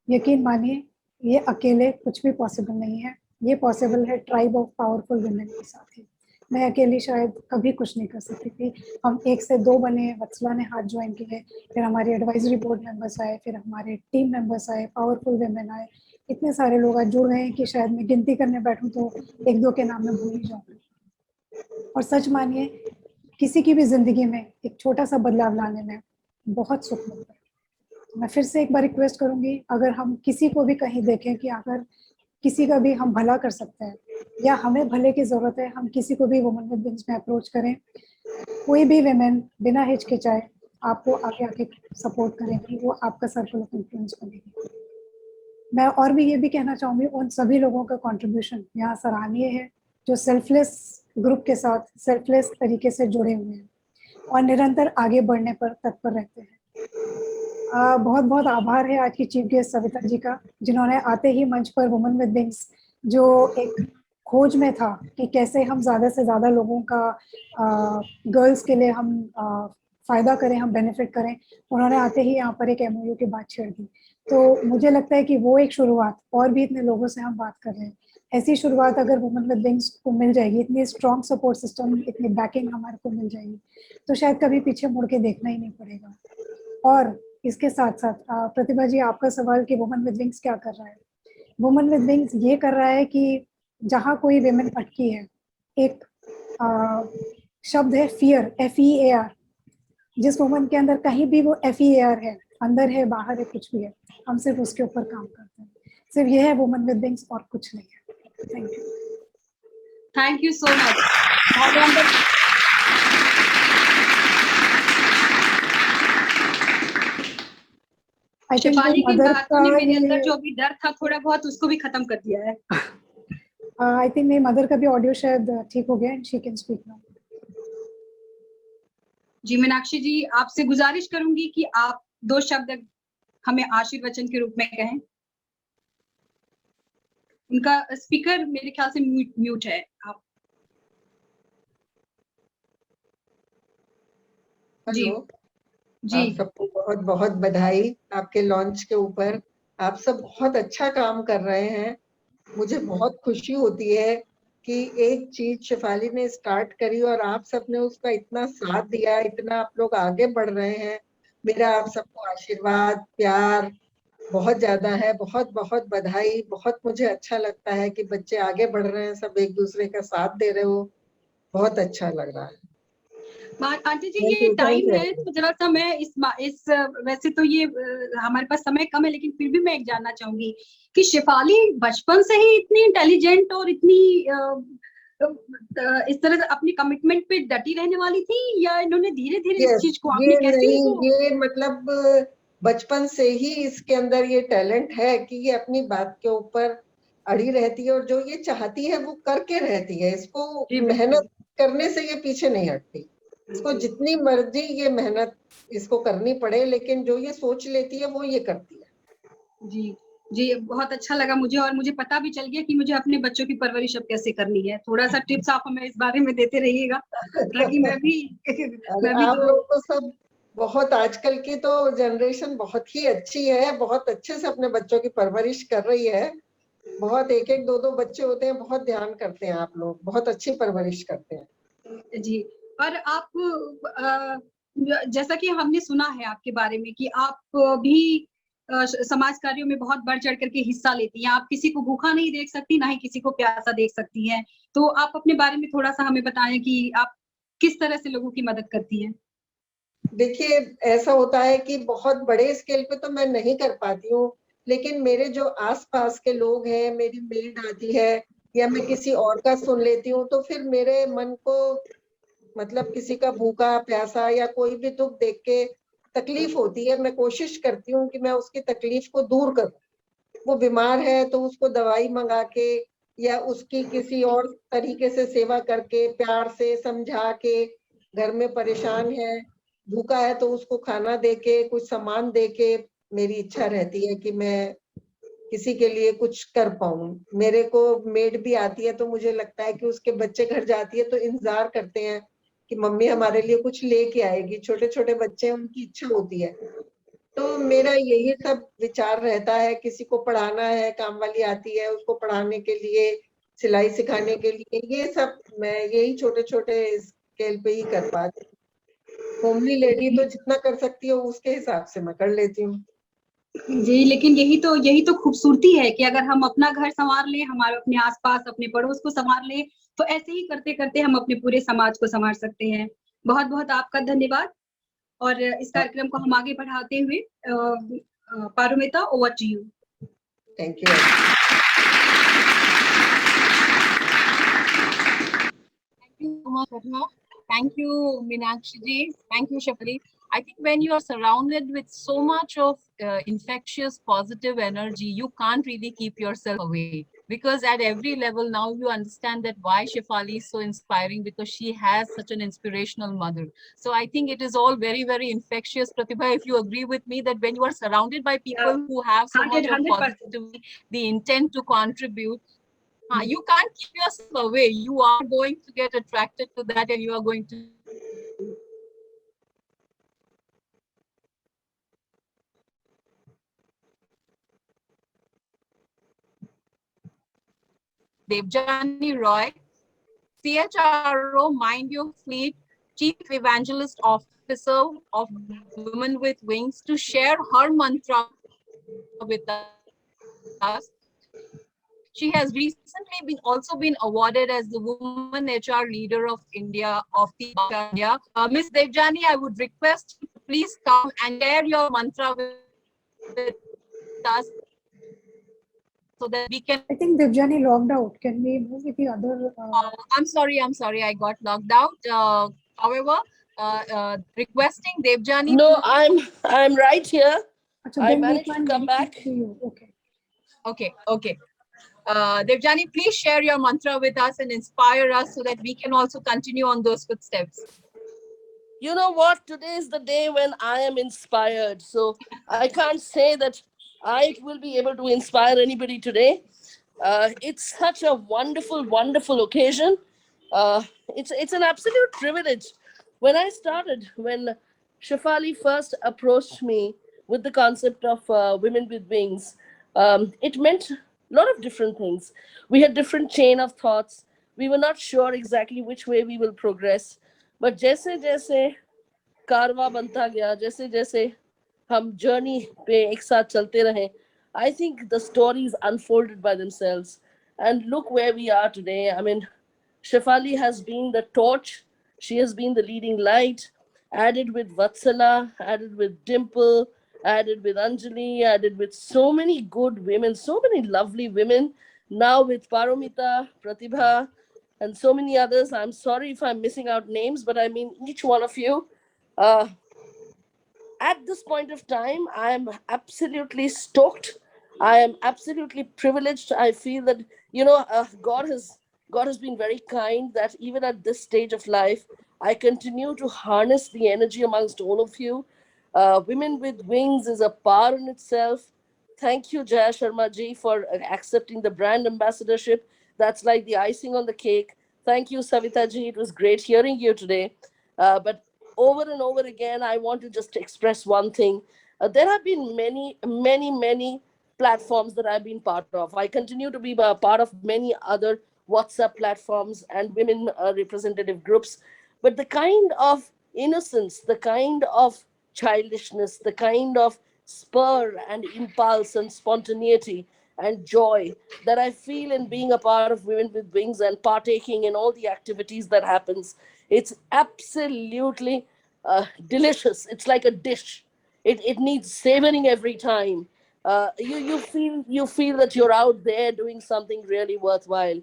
यकीन मानिए, ये अकेले कुछ भी पॉसिबल नहीं है। ये पॉसिबल है ट्राइब ऑफ पावरफुल वुमेन के साथ ही। मैं अकेली शायद कभी कुछ नहीं कर सकती थी। हम 1 से 2 बने, वत्सला ने हाथ ज्वाइन किए, फिर हमारे एडवाइजरी बोर्ड मेंबर्स आए, फिर हमारे टीम मेंबर्स आए, पावरफुल वुमेन आए। इतने सारे लोग आज जुड़ गए हैं कि शायद मैं गिनती करने बैठूं तो 1-2 के नाम में भूल ही जाऊंगी। और सच मानिए, किसी की भी जिंदगी में एक छोटा सा बदलाव लाने में बहुत सुख मिलता है। मैं फिर से एक बार रिक्वेस्ट करूंगी, अगर हम किसी को भी कहीं देखें कि अगर किसी का भी हम भला कर सकते हैं या हमें भले की ज़रूरत है, हम किसी को भी वुमन विद विंग्स में अप्रोच करें। कोई भी वुमेन बिना हिचकिचाए आपको आगे आके सपोर्ट करेगी, वो आपका सर्कल ऑफ इन्फ्लुएंस बनेगी। मैं और भी ये भी कहना चाहूँगी, उन सभी लोगों का कंट्रीब्यूशन यहाँ सराहनीय है जो सेल्फलेस ग्रुप के साथ सेल्फलेस तरीके से जुड़े हुए हैं और निरंतर आगे बढ़ने पर तत्पर रहते हैं। बहुत बहुत आभार है आज की चीफ गेस्ट सविता जी का, जिन्होंने आते ही मंच पर वुमन विद विंग्स, जो एक खोज में था कि कैसे हम ज़्यादा से ज़्यादा लोगों का गर्ल्स के लिए हम फ़ायदा करें, हम बेनिफिट करें, उन्होंने आते ही यहाँ पर एक MOU की बात छेड़ दी। तो मुझे लगता है कि वो एक शुरुआत, और भी इतने लोगों से हम बात कर रहे हैं, ऐसी शुरुआत अगर वुमन विद विंग्स को मिल जाएगी, इतनी स्ट्रॉन्ग सपोर्ट सिस्टम, इतनी बैकिंग हमारे को मिल जाएगी, तो शायद कभी पीछे मुड़ के देखना ही नहीं पड़ेगा। और इसके साथ साथ प्रतिभा जी, आपका सवाल कि वुमन विद विंग्स क्या कर रहा है। वुमन विद विंग्स ये कर रहा है कि जहाँ कोई विमेन अटकी है, एक शब्द है फियर, FEAR। जिस वुमन के अंदर कहीं भी वो FEAR है, अंदर है, बाहर है, कुछ भी है, हम सिर्फ उसके ऊपर काम करते हैं। सिर्फ ये है वुमन विद विंग्स और कुछ नहीं है। Thank you. Thank you so much. Shefali की बातों ने मेरे अंदर जो भी डर था थोड़ा बहुत, उसको भी खत्म कर दिया है। आई थिंक मेरी मदर का भी ऑडियो शायद ठीक हो गया, and she can speak now. जी मीनाक्षी जी, आपसे गुजारिश करूंगी कि आप 2 शब्द हमें आशीर्वचन के रूप में कहें। उनका स्पीकर मेरे ख्याल से म्यूट है। आप जी हेलो, जी आप सबको बहुत बहुत बधाई आपके लॉन्च के ऊपर। आप सब बहुत अच्छा काम कर रहे हैं। मुझे बहुत खुशी होती है कि एक चीज शेफाली ने स्टार्ट करी और आप सबने उसका इतना साथ दिया, इतना आप लोग आगे बढ़ रहे हैं। मेरा आप सबको आशीर्वाद, प्यार बहुत ज्यादा है। बहुत बहुत बधाई। बहुत मुझे अच्छा लगता है कि बच्चे आगे बढ़ रहे हैं, सब एक दूसरे का साथ दे रहे हो। बहुत अच्छा लग रहा है। आंटी जी, थैंक ये यू, टाइम थैंक है यू। तो जरा सा मैं इस वैसे तो ये हमारे पास समय कम है, लेकिन फिर भी मैं एक जानना चाहूंगी कि शेफाली बचपन से ही इतनी इंटेलिजेंट और इतनी इस तरह से अपनी कमिटमेंट पे डटी रहने वाली थी, या इन्होंने धीरे धीरे इस यस, चीज को आपने ये कैसे नहीं, इनको? ये मतलब बचपन से ही इसके अंदर ये टैलेंट है कि ये अपनी बात के ऊपर अड़ी रहती है और जो ये चाहती है वो करके रहती है। इसको जी बिल्कुल मेहनत करने से ये पीछे नहीं हटती। इसको बिल्कुल। जितनी मर्जी ये मेहनत इसको करनी पड़े, लेकिन जो ये सोच लेती है वो ये करती है। जी जी, बहुत अच्छा लगा मुझे, और मुझे पता भी चल गया कि मुझे अपने बच्चों की परवरिश अब कैसे करनी है। थोड़ा सा टिप्स आप हमें इस बारे में देते रहिएगा, ताकि मैं भी अरे मैं भी आप तो लोग तो सब बहुत, आजकल की तो जनरेशन बहुत ही अच्छी है, बहुत अच्छे से अपने बच्चों की परवरिश कर रही है। बहुत, एक एक दो दो बच्चे होते हैं, बहुत ध्यान करते हैं आप लोग, बहुत अच्छी परवरिश करते हैं। जी। और आप जैसा कि हमने सुना है आपके बारे में कि आप भी समाज कार्यों में बहुत बढ़ चढ़ करके हिस्सा लेती हैं। आप किसी को भूखा नहीं देख सकती, ना ही किसी को प्यासा देख सकती हैं। तो आप अपने बारे में थोड़ा सा हमें बताएं कि आप किस तरह से लोगों की मदद करती हैं? देखिए, ऐसा होता है कि बहुत बड़े स्केल पे तो मैं नहीं कर पाती हूँ, लेकिन मेरे जो आसपास के लोग हैं, मेरी मेड आती है या मैं किसी और का सुन लेती हूँ, तो फिर मेरे मन को मतलब किसी का भूखा प्यासा या कोई भी दुख देख के तकलीफ होती है। मैं कोशिश करती हूँ कि मैं उसकी तकलीफ को दूर करूँ। वो बीमार है तो उसको दवाई मंगा के या उसकी किसी और तरीके से सेवा करके, प्यार से समझा के, घर में परेशान है, भूखा है तो उसको खाना दे के, कुछ सामान दे के, मेरी इच्छा रहती है कि मैं किसी के लिए कुछ कर पाऊं। मेरे को मेड भी आती है तो मुझे लगता है कि उसके बच्चे घर जाती है तो इंतजार करते हैं कि मम्मी हमारे लिए कुछ लेके आएगी। छोटे छोटे बच्चे हैं, उनकी इच्छा होती है। तो मेरा यही सब विचार रहता है। किसी को पढ़ाना है, काम वाली आती है, उसको पढ़ाने के लिए, सिलाई सिखाने के लिए, ये सब मैं यही छोटे छोटे स्केल पे ही कर पाती हूँ। होमली लेडी तो जितना कर सकती है उसके हिसाब से मैं कर लेती हूँ। जी, लेकिन यही तो खूबसूरती है कि अगर हम अपना घर संवार लें, हमारे अपने आसपास अपने पड़ोस को संवार लें, तो ऐसे ही करते करते हम अपने पूरे समाज को संवार सकते हैं। बहुत बहुत आपका धन्यवाद। और इस कार्यक्रम को हम आगे बढ़ाते हुए Parumita, over to you. Thank you. Thank you so much, Ratna. Thank you, Meenakshi ji. Thank you, Shafali. I think when you are surrounded with so much of infectious positive energy, you can't really keep yourself away. Because at every level now you understand that why Shefali is so inspiring, because she has such an inspirational mother. So I think it is all very, very infectious. Pratibha, if you agree with me that when you are surrounded by people who have so much of 100%. positivity, the intent to contribute, you can't keep yourself away. You are going to get attracted to that, and you are going to. Devjani Roy, CHRO, Mind Your Fleet, Chief Evangelist Officer of Women with Wings, to share her mantra with us. She has recently also been awarded as the Woman HR Leader of India of the India. Ms. Devjani, I would request you to please come and share your mantra with us so that we can. I think Devjani logged out. Can we move with the other? I'm sorry, I got logged out. However, requesting Devjani. No, I'm right here. Achha, I then we managed to can come back. to you. Okay. Okay. Devjani, please share your mantra with us and inspire us so that we can also continue on those footsteps. You know what? Today is the day when I am inspired. So I can't say that I will be able to inspire anybody today. It's such a wonderful, wonderful occasion. It's an absolute privilege. When Shefali first approached me with the concept of Women with Wings, it meant a lot of different things. We had different chain of thoughts. We were not sure exactly which way we will progress. But जैसे जैसे कारवा बनता गया, जैसे जैसे हम journey पे एक साथ चलते रहे, I think the stories unfolded by themselves. And look where we are today. I mean, Shefali has been the torch. She has been the leading light, added with Vatsala, added with Dimple, added with Anjali, added with so many good women, so many lovely women. Now with Paromita, Pratibha, and so many others. I'm sorry if I'm missing out names, but I mean each one of you. Uh, at this point of time, I am absolutely stoked. I am absolutely privileged. I feel that God has been very kind that even at this stage of life, I continue to harness the energy amongst all of you. Women with Wings is a power in itself. Thank you, Jaya Sharma ji, for accepting the brand ambassadorship. That's like the icing on the cake. Thank you, Savita ji. It was great hearing you today. But over and over again, I want to just express one thing. There have been many, many, many platforms that I've been part of. I continue to be a part of many other WhatsApp platforms and women representative groups. But the kind of innocence, the kind of childishness, the kind of spur and impulse and spontaneity and joy that I feel in being a part of Women with Wings and partaking in all the activities that happens, it's absolutely delicious. It's like a dish. It needs savoring every time. You feel that you're out there doing something really worthwhile.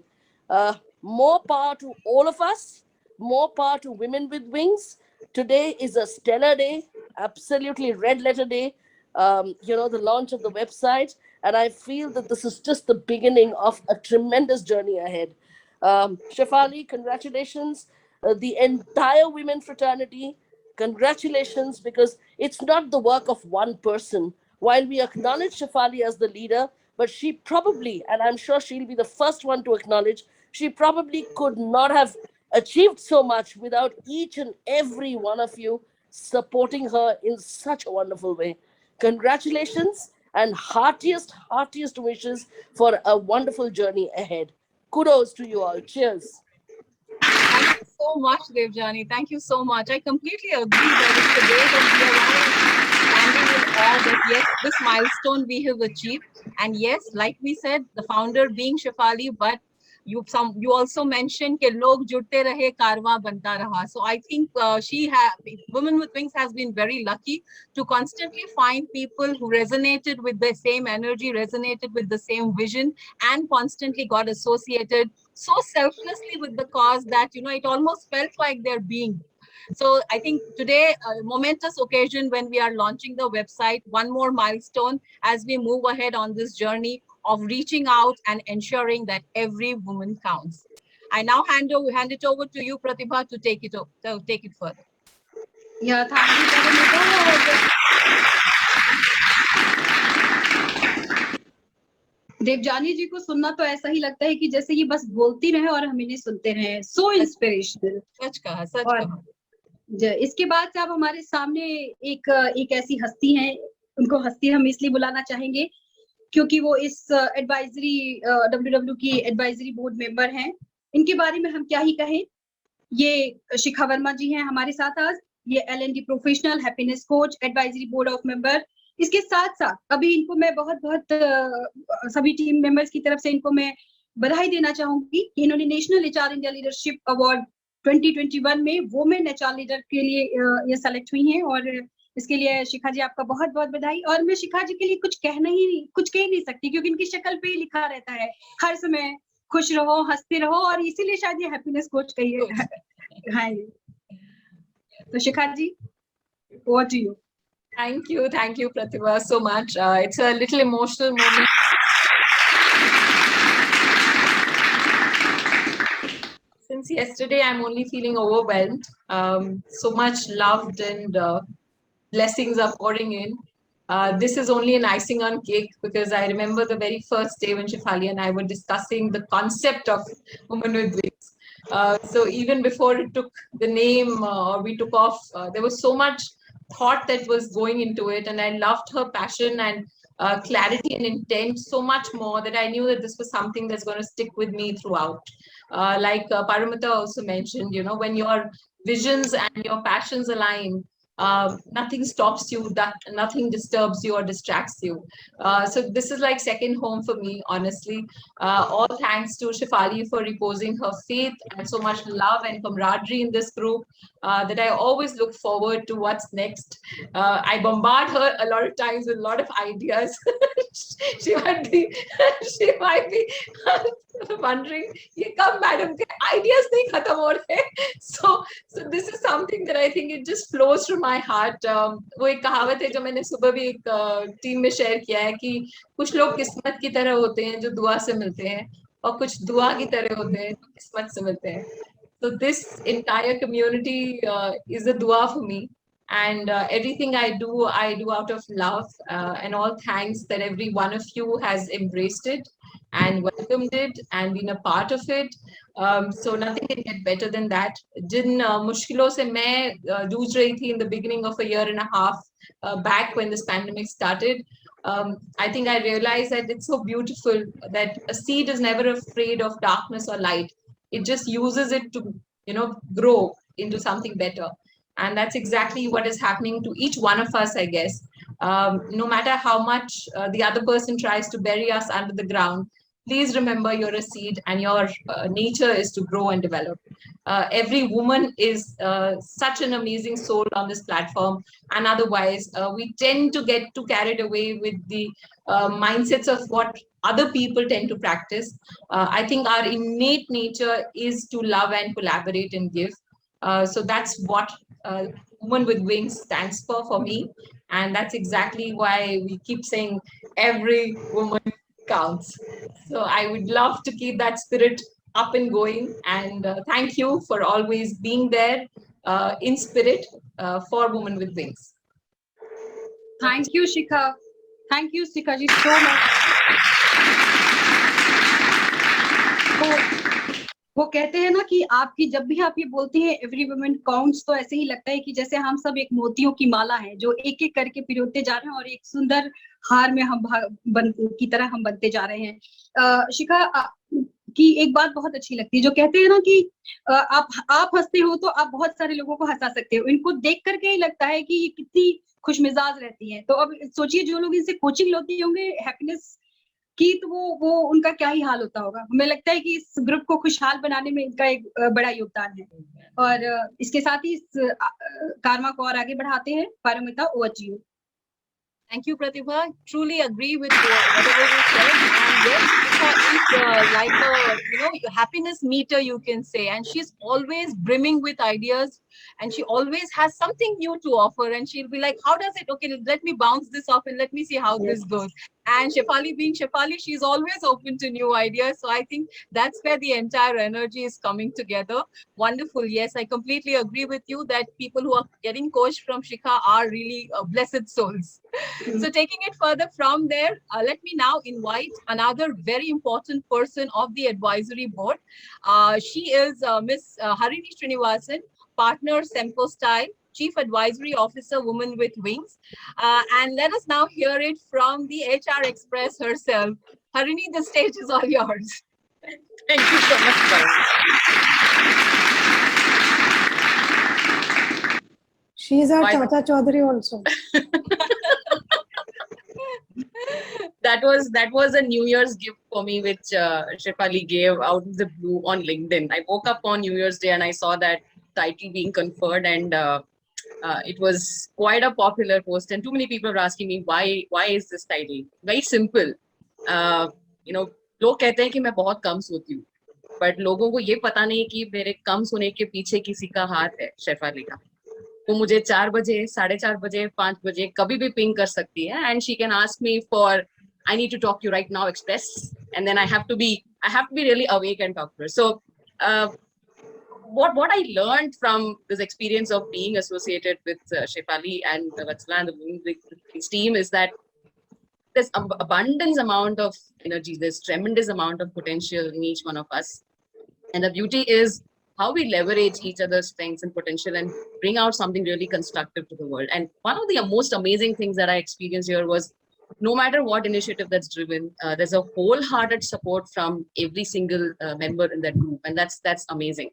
More power to all of us. More power to Women with Wings. Today is a stellar day. Absolutely red letter day. The launch of the website, and I feel that this is just the beginning of a tremendous journey ahead. Shefali, congratulations. The entire women fraternity, congratulations, because it's not the work of one person. While we acknowledge Shefali as the leader, but she probably, and I'm sure she'll be the first one to acknowledge, she probably could not have achieved so much without each and every one of you supporting her in such a wonderful way. Congratulations and heartiest wishes for a wonderful journey ahead. Kudos to you all. Cheers. Thank you so much, Devjani. Thank you so much. I completely agree that it's a day that we are all standing in awe that yes, this milestone we have achieved. And yes, like we said, the founder being Shefali, but you also mentioned कि लोग जुड़ते रहे कारवां बनता रहा. So I think Women with Wings has been very lucky to constantly find people who resonated with the same energy, resonated with the same vision, and constantly got associated so selflessly with the cause that it almost felt like they're being. So I think today, a momentous occasion when we are launching the website, one more milestone as we move ahead on this journey of reaching out and ensuring that every woman counts. I now hand it over to you, Pratibha, to take it further. Yeah, thank you, Paramita. Devyani जी को सुनना तो ऐसा ही लगता है कि जैसे ये बस बोलती रहे और हम इन्हें सुनते रहे. So inspirational. सच कहा. इसके बाद से आप हमारे सामने एक ऐसी हस्ती हैं. उनको हस्ती हम इसलिए बुलाना चाहेंगे क्योंकि वो इस एडवाइजरी WW की एडवाइजरी बोर्ड मेंबर हैं. इनके बारे में हम क्या ही कहें. ये शिखा वर्मा जी हैं हमारे साथ आज. ये LND professional, happiness coach, advisory board of member. इसके साथ साथ अभी इनको मैं बहुत सभी टीम मेंबर्स की तरफ से इनको मैं बधाई देना चाहूंगी कि इन्होंने national HR India leadership award 2021 में वुमेन HR लीडर के लिए ये सेलेक्ट हुई हैं. और इसके लिए शिखा जी आपका बहुत बहुत बधाई. और मैं शिखा जी के लिए कुछ कह ही नहीं सकती क्योंकि इनकी शक्ल पे ही लिखा रहता है हर समय खुश रहो, हंसते रहो, और इसीलिए शायद ये हैप्पीनेस कोच कहिए. हाँ, तो शिखा जी, over to you. Thank you, Pratibha, so much. It's a little emotional moment. yesterday, I'm only feeling overwhelmed. So much loved and blessings are pouring in. This is only an icing on cake because I remember the very first day when Shefali and I were discussing the concept of Women with Wings. So even before it took the name or we took off, there was so much thought that was going into it, and I loved her passion and clarity and intent so much more that I knew that this was something that's going to stick with me throughout. Like Paramita also mentioned, you know, when your visions and your passions align, nothing stops you, that nothing disturbs you or distracts you. So this is like second home for me, honestly. All thanks to Shefali for reposing her faith and so much love and camaraderie in this group, that I always look forward to what's next. I bombard her a lot of times with a lot of ideas. she might be she might be wondering, ye kab madam ke ideas nahi khatam ho rahe. So this is something that I think it just flows from my heart. वो एक कहावत है जो मैंने सुबह भी एक team में शेयर किया है कि कुछ लोग किस्मत की तरह होते हैं जो दुआ से मिलते हैं और कुछ दुआ की तरह होते हैं जो किस्मत से मिलते हैं. So this entire community is a dua for me, and everything I do out of love, and all thanks that every one of you has embraced it and welcomed it and been a part of it. So nothing can get better than that. जिन मुश्किलों से मैं जूझ रही थी in the beginning of a year and a half back when this pandemic started, I think I realized that it's so beautiful that a seed is never afraid of darkness or light. It just uses it to, you know, grow into something better. And that's exactly what is happening to each one of us, I guess. No matter how much the other person tries to bury us under the ground, please remember you're a seed and your nature is to grow and develop. Every woman is such an amazing soul on this platform, and otherwise we tend to get too carried away with the mindsets of what other people tend to practice. I think our innate nature is to love and collaborate and give. So that's what Women with Wings stands for me. And that's exactly why we keep saying every woman counts. So I would love to keep that spirit up and going. And thank you for always being there in spirit for Women with Wings. Thank you, Shikha. Thank you, Shikha ji, so much. वो कहते हैं ना कि आपकी जब भी आप ये बोलती हैं एवरी वुमन काउंट्स, तो ऐसे ही लगता है कि जैसे हम सब एक मोतियों की माला है जो एक एक करके पिरोते जा रहे हैं और एक सुंदर हार में हम की तरह हम बनते जा रहे हैं. शिखा की एक बात बहुत अच्छी लगती है जो कहते हैं ना कि आप हंसते हो तो आप बहुत सारे लोगों को हंसा सकते हो. इनको देख करके ही लगता है कि ये कितनी खुशमिजाज रहती हैं. तो अब सोचिए जो लोग इनसे कोचिंग लेते होंगे हैप्पीनेस की, तो वो उनका क्या ही हाल होता होगा. हमें लगता है कि इस ग्रुप को खुशहाल बनाने में इनका एक बड़ा योगदान है. और इसके साथ ही इस कारमा को और आगे बढ़ाते हैं. Paramita, over to you. Thank you, Pratibha. Truly agree with whatever you said. And yes, it's like a happiness meter, you can say. And she's always brimming with ideas, and she always has something new to offer. And she'll be like, "How does it? Okay, let me bounce this off and let me see how this goes." And Shefali being Shefali, she's always open to new ideas. So I think that's where the entire energy is coming together. Wonderful. Yes, I completely agree with you that people who are getting coached from Shikha are really blessed souls. So taking it further from there, let me now invite another very important person of the advisory board. She is Miss Harini Srinivasan, partner Semco Style, Chief Advisory Officer, Women with Wings. And let us now hear it from the HR Express herself. Harini, the stage is all yours. Thank you so much, Harini. She is our Chacha Chaudhary also. That was a New Year's gift for me, which Shefali gave out of the blue on LinkedIn. I woke up on New Year's Day and I saw that title being conferred, and it was quite a popular post. And too many people were asking me why is this title? Very simple. लोग कहते हैं कि मैं बहुत कम सोती हूँ, but लोगों को ये पता नहीं कि मेरे कम सोने के पीछे किसी का हाथ है, शेफाली का. वो मुझे 4 बजे, 4:30 बजे, 5 बजे कभी भी पिंग कर सकती है, and she can ask me for, I need to talk to you right now, Express, and then I have to be really awake and talk to her. So what I learned from this experience of being associated with Shefali and Vatsala and the Women with Wings team is that there's abundance amount of energy, there's tremendous amount of potential in each one of us. And the beauty is how we leverage each other's strengths and potential and bring out something really constructive to the world. And one of the most amazing things that I experienced here was no matter what initiative that's driven, there's a wholehearted support from every single member in that group. And that's amazing.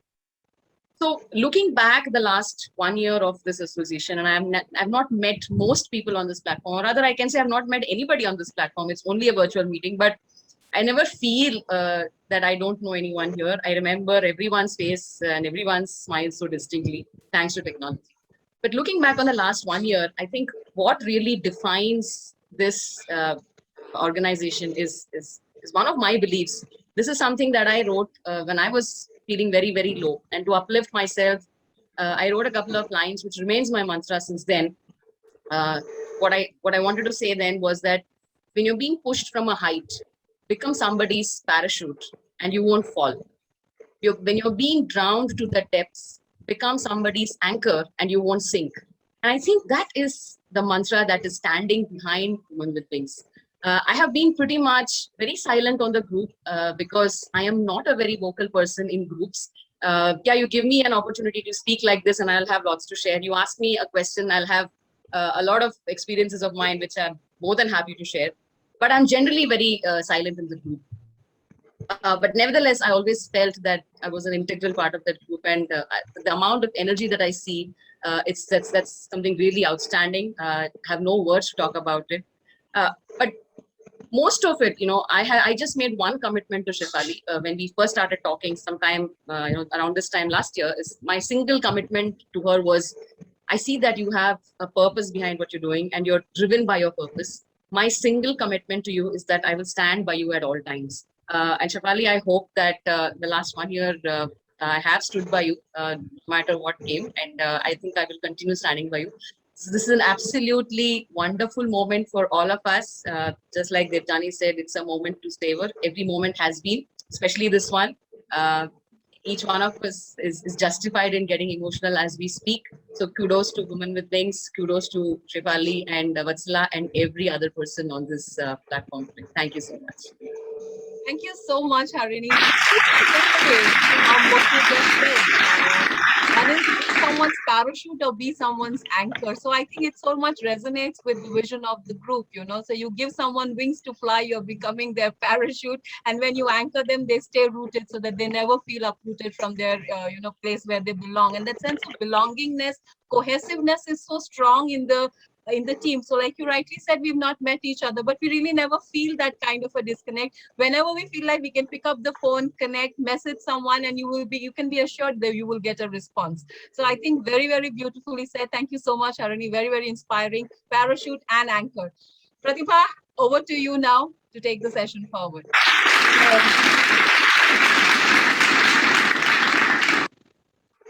So looking back the last 1 year of this association, and I've not met most people on this platform, or rather I can say I've not met anybody on this platform. It's only a virtual meeting, but I never feel that I don't know anyone here. I remember everyone's face and everyone's smile so distinctly, thanks to technology. But looking back on the last 1 year, I think what really defines this organization is one of my beliefs. This is something that I wrote when I was feeling very, very low. And to uplift myself, I wrote a couple of lines, which remains my mantra since then. What I wanted to say then was that when you're being pushed from a height, become somebody's parachute and you won't fall. When you're being drowned to the depths, become somebody's anchor and you won't sink. And I think that is the mantra that is standing behind Women with Wings. I have been pretty much very silent on the group because I am not a very vocal person in groups. Yeah, you give me an opportunity to speak like this and I'll have lots to share. You ask me a question, I'll have a lot of experiences of mine, which I'm more than happy to share. But I'm generally very silent in the group. But nevertheless, I always felt that I was an integral part of that group, and the amount of energy that I see, that's something really outstanding. I have no words to talk about it. But most of it, I just made one commitment to Shefali when we first started talking sometime, around this time last year. Is my single commitment to her was, I see that you have a purpose behind what you're doing and you're driven by your purpose. My single commitment to you is that I will stand by you at all times. And Shefali, I hope that the last 1 year I have stood by you no matter what came, and I think I will continue standing by you. So this is an absolutely wonderful moment for all of us. Just like Devjani said, it's a moment to savor. Every moment has been, especially this one. Each one of us is justified in getting emotional as we speak. So kudos to Women with Wings, kudos to Shefali and Vatsala and every other person on this platform. Thank you so much. Thank you so much, Harini. What you just said. That is be someone's parachute or be someone's anchor. So I think it so much resonates with the vision of the group, So you give someone wings to fly, you're becoming their parachute. And when you anchor them, they stay rooted so that they never feel uprooted from their, place where they belong. And that sense of belongingness, cohesiveness is so strong in the team. So like you rightly said, we've not met each other, but we really never feel that kind of a disconnect. Whenever we feel like we can pick up the phone, connect, message someone, and you can be assured that you will get a response. So I think very, very beautifully said. Thank you so much, Harini. Very, very inspiring. Parachute and anchor. Pratibha, over to you now to take the session forward.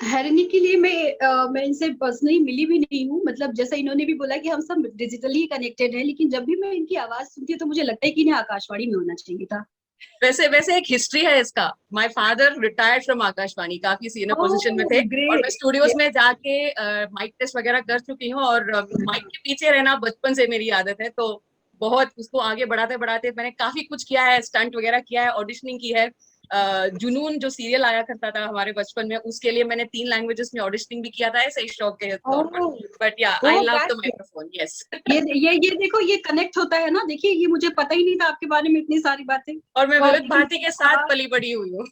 हैरिनी के लिए मैं इनसे personally मिली भी नहीं हूँ, मतलब जैसा इन्होंने भी बोला कि हम सब डिजिटली कनेक्टेड हैं, लेकिन जब भी मैं इनकी आवाज सुनती हूँ तो मुझे लगता है कि इन्हें आकाशवाणी में होना चाहिए था। वैसे एक हिस्ट्री है इसका। My father retired from Akashvani, काफी सीनियर पोजीशन में थे और मैं स्टूडियोज में जाके माइक टेस्ट वगैरह कर चुकी हूँ और माइक के पीछे रहना बचपन से मेरी आदत है, तो बहुत उसको आगे बढ़ाते बढ़ाते मैंने काफी कुछ किया है, स्टंट वगैरह किया है, ऑडिशनिंग की है। जुनून जो सीरियल आया करता था हमारे बचपन में, उसके लिए मैंने 3 लैंग्वेजेस में ऑडिशनिंग भी किया था ऐसे ही शौक के तौर पर। बट या I love the microphone. Yes, ये देखो, ये कनेक्ट होता है ना। देखिए, ये मुझे पता ही नहीं था आपके बारे में इतनी सारी बातें, और मैं विविध भारती के साथ पली बड़ी हुई हूँ।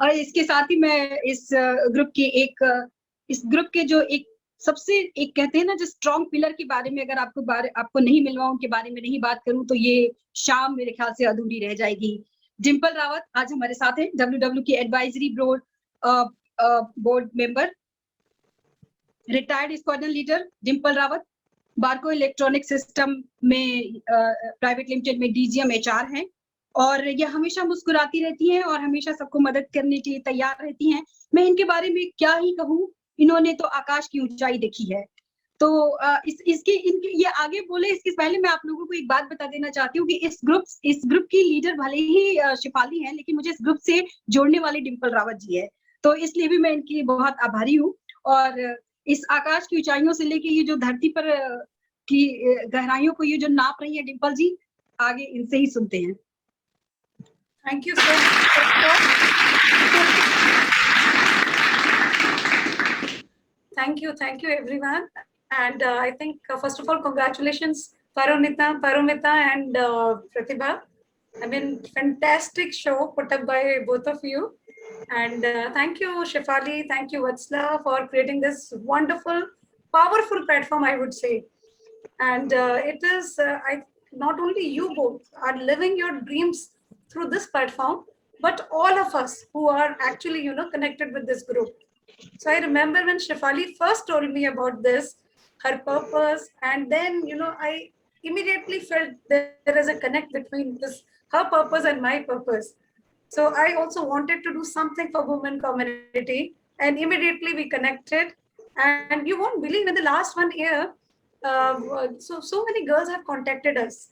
और इसके साथ ही मैं इस ग्रुप के जो एक सबसे एक कहते हैं ना जो स्ट्रॉन्ग पिलर के बारे में अगर आपको नहीं मिलवा, उनके बारे में नहीं बात करूं तो ये शाम मेरे ख्याल से अधूरी रह जाएगी। डिम्पल रावत आज हमारे साथ हैं, WW की advisory board member, retired squadron leader Dimple Rawat, Barco electronic system में प्राइवेट लिमिटेड में DGM HR हैं और ये हमेशा मुस्कुराती रहती हैं और हमेशा सबको मदद करने के लिए तैयार रहती हैं। मैं इनके बारे में क्या ही कहूँ, इन्होंने तो आकाश की ऊंचाई देखी है। तो इनकी ये आगे बोले इसके पहले मैं आप लोगों को एक बात बता देना चाहती हूँ कि इस ग्रुप की लीडर भले ही शिफाली है, लेकिन मुझे इस ग्रुप से जोड़ने वाली डिम्पल रावत जी है, तो इसलिए भी मैं इनकी बहुत आभारी हूँ। और इस आकाश की ऊंचाइयों से लेके ये जो धरती पर की गहराइयों को ये जो नाप रही है डिम्पल जी, आगे इनसे ही सुनते हैं। Thank you so much. Thank you everyone. And I think first of all, congratulations Paramita and Pratibha. I mean, fantastic show put up by both of you. And thank you Shefali, thank you Vatsala for creating this wonderful, powerful platform, I would say. And it is, not only you both are living your dreams through this platform, but all of us who are actually, connected with this group. So I remember when Shefali first told me about this, her purpose, and then, I immediately felt there is a connect between her purpose and my purpose. So I also wanted to do something for women community, and immediately we connected. And you won't believe, in the last 1 year, so many girls have contacted us,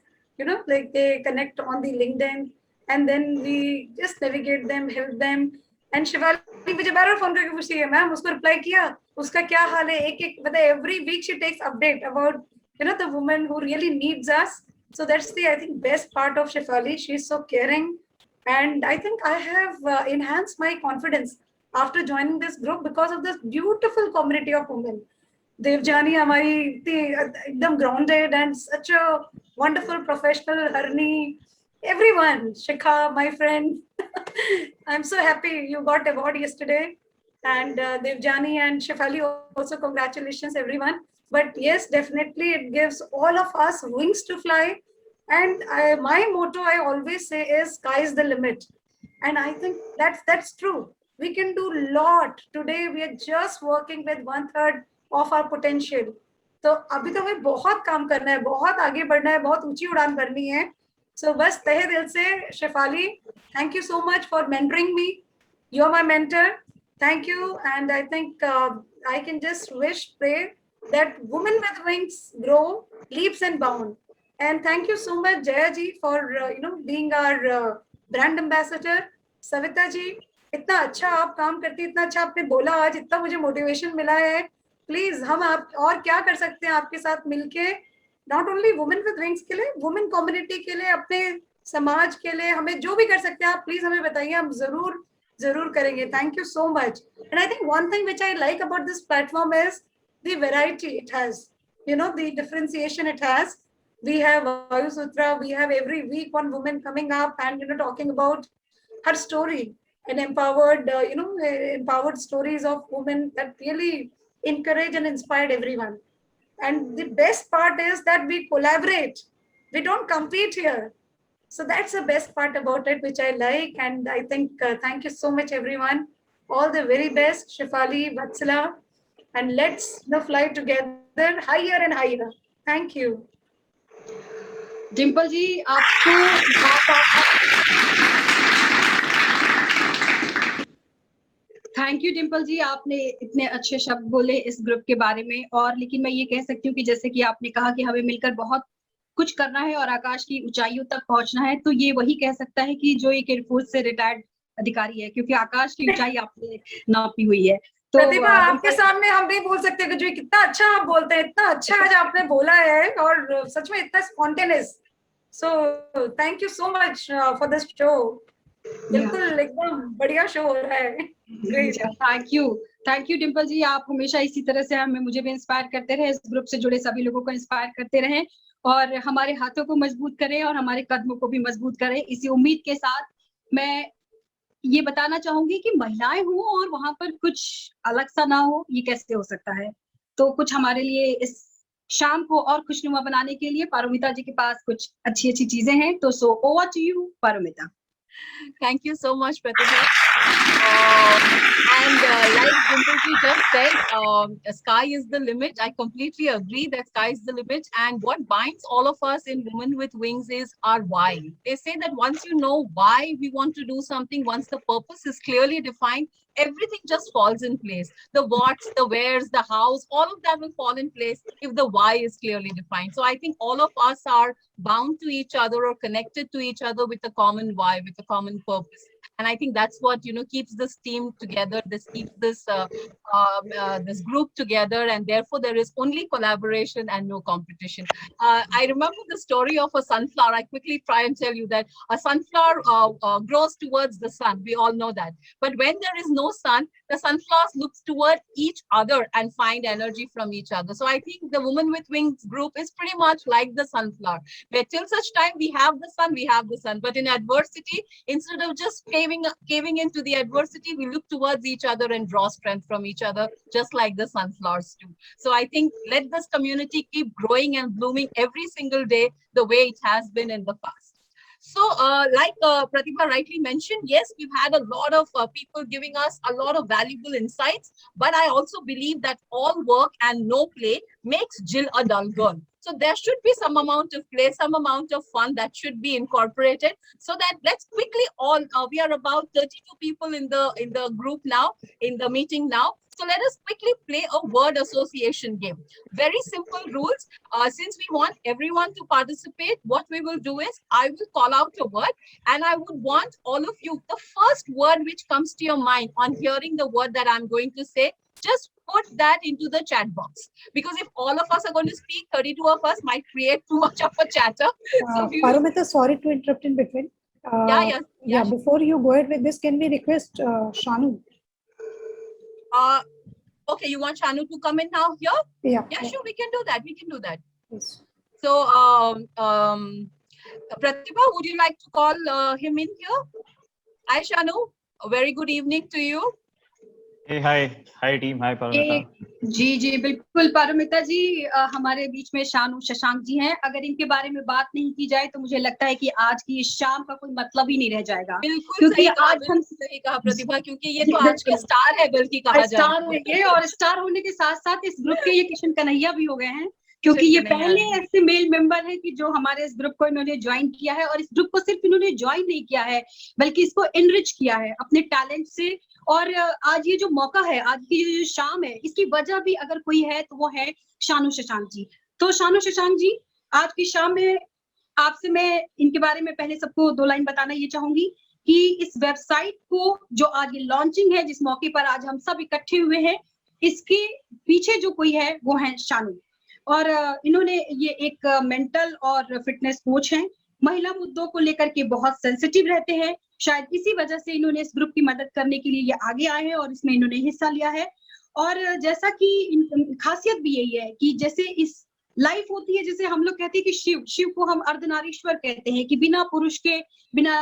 like they connect on the LinkedIn, and then we just navigate them, help them. And Shivali मुझे बार-बार phone करके पूछती है, ma'am उसको reply किया, उसका क्या हाल है, एक मतलब every week she takes update about the woman who really needs us. So that's I think best part of Shefali. She's so caring, and I think I have enhanced my confidence after joining this group because of this beautiful community of women. Devjani हमारी एकदम grounded and such a wonderful professional. Harni, everyone, Shikha, my friend. I'm so happy you got award yesterday, and Devjani and Shefali also, congratulations everyone. But yes, definitely it gives all of us wings to fly. And my motto I always say is sky is the limit. And I think that's true. We can do a lot. Today we are just working with 1/3 of our potential. तो अभी तो हमें बहुत काम करना है, बहुत आगे बढ़ना है, बहुत ऊंची उड़ान करनी है. So बस तहे दिल से Shefali, thank you so much for mentoring me. You're my mentor. Thank you. And I think I can just pray that women with wings grow leaps and bounds. And thank you so much Jaya ji for being our brand ambassador. Savita ji, इतना अच्छा आप काम करती, इतना अच्छा आपने बोला, आज इतना मुझे मोटिवेशन मिला है. प्लीज हम आप और क्या कर सकते हैं आपके साथ मिलके, not only women with wings के लिए, वुमेन कम्युनिटी के लिए, अपने समाज के लिए, हमें जो भी कर सकते हैं आप प्लीज हमें बताइए, हम जरूर करेंगे. Thank you so much. And I think one thing which I like about this platform is the variety it has, the differentiation it has. We have Vayu Sutra, we have every week one woman coming up and talking about her story, and empowered stories of women that really encourage and inspired everyone. And the best part is that we collaborate, we don't compete here. So that's the best part about it, which I like. And I think thank you so much everyone, all the very best. Shefali, Vatsala, and let's fly together higher and higher. Thank you. Dimple ji, आपको thank you. Dimple जी, आपने इतने अच्छे शब्द बोले इस group के बारे में. और लेकिन मैं ये कह सकती हूँ कि जैसे कि आपने कहा कि हमें मिलकर बहुत कुछ करना है और आकाश की ऊंचाइयों तक पहुंचना है, तो ये वही कह सकता है कि जो एक एयरफोर्स से रिटायर्ड अधिकारी है, क्योंकि आकाश की ऊंचाई आपने नापी हुई है. तो प्रतिभा, आपके सामने हम भी बोल सकते हैं कि जो कितना अच्छा आप बोलते हैं, इतना अच्छा आज आपने बोला है, और सच में इतना spontaneous. So thank you so much for this show. बिल्कुल एकदम बढ़िया शो हो रहा है. थैंक यू डिम्पल जी. आप हमेशा इसी तरह से मुझे भी इंस्पायर करते रहे, इस ग्रुप से जुड़े सभी लोगों को इंस्पायर करते रहे, और हमारे हाथों को मजबूत करें और हमारे कदमों को भी मजबूत करें. इसी उम्मीद के साथ मैं ये बताना चाहूंगी कि महिलाएं हों और वहां पर कुछ अलग सा ना हो, ये कैसे हो सकता है. तो कुछ हमारे लिए इस शाम को और खुशनुमा बनाने के लिए पारुमिता जी के पास कुछ अच्छी चीजें हैं. तो so over to you Parumita. Thank you so much, Pratibha. And like Dimple ji just said, sky is the limit. I completely agree that sky is the limit. And what binds all of us in Women with Wings is our why. They say that once you know why we want to do something, once the purpose is clearly defined, everything just falls in place. The whats, the wheres, the hows, all of that will fall in place if the why is clearly defined. So I think all of us are bound to each other or connected to each other with a common why, with a common purpose. And I think that's what, you know, keeps this team together. This keeps this this group together, and therefore there is only collaboration and no competition. I remember the story of a sunflower. I quickly try and tell you that a sunflower grows towards the sun. We all know that. But when there is no sun, the sunflowers look toward each other and find energy from each other. So I think the Women with Wings group is pretty much like the sunflower, where till such time we have the sun, we have the sun. But in adversity, instead of just caving into the adversity, we look towards each other and draw strength from each other, just like the sunflowers do. So I think let this community keep growing and blooming every single day the way it has been in the past. So like Pratibha rightly mentioned, yes, we've had a lot of people giving us a lot of valuable insights, but I also believe that all work and no play makes Jill a dull girl. So there should be some amount of play, some amount of fun that should be incorporated. So that let's quickly all, we are about 32 people in the group now, in the meeting now. So let us quickly play a word association game. Very simple rules. Since we want everyone to participate, what we will do is I will call out a word, and I would want all of you, the first word which comes to your mind on hearing the word that I'm going to say, just put that into the chat box. Because if all of us are going to speak, 32 of us might create too much of a chatter. So Paromita, sorry to interrupt in between. Yeah. Before you go ahead with this, can we request Shanu? Okay, you want Shanu to come in now here? Yeah. Sure, we can do that. Yes. So, Pratibha, would you like to call him in here? Hi, Shanu. A very good evening to you. Hey, hi team, hi Paromita. जी बिल्कुल पारमिता जी, हमारे बीच में शानू शशांक जी हैं। अगर इनके बारे में बात नहीं की जाए तो मुझे लगता है कि आज की इस शाम का कोई मतलब ही नहीं रह जाएगा। क्योंकि आज हम सही कहा प्रतिभा, क्योंकि ये तो आज के स्टार है, बल्कि कहा जाए स्टार है, और स्टार होने के साथ साथ इस ग्रुप के ये किशन कन्हैया भी हो गए हैं, क्योंकि ये पहले ऐसे मेल मेंबर है कि जो हमारे इस ग्रुप को इन्होंने ज्वाइन किया है, और इस ग्रुप को सिर्फ इन्होंने ज्वाइन नहीं किया है बल्कि इसको एनरिच किया है अपने टैलेंट से। और आज ये जो मौका है, आज की जो शाम है, इसकी वजह भी अगर कोई है तो वो है शानू शशांक जी। तो शानू शशांक जी, आज की शाम में आपसे मैं इनके बारे में पहले सबको 2 लाइन बताना ये चाहूंगी कि इस वेबसाइट को जो आज ये लॉन्चिंग है, जिस मौके पर आज हम सब इकट्ठे हुए हैं, इसके पीछे जो कोई है वो है शानू। और इन्होंने ये एक मेंटल और फिटनेस कोच हैं, महिला मुद्दों को लेकर के बहुत सेंसिटिव रहते हैं। शायद इसी वजह से इन्होंने इस ग्रुप की मदद करने के लिए ये आगे आए हैं और इसमें इन्होंने हिस्सा लिया है। और जैसा कि खासियत भी यही है कि जैसे इस लाइफ होती है, जैसे हम लोग कहते हैं कि शिव को हम अर्धनारीश्वर कहते हैं, कि बिना पुरुष के बिना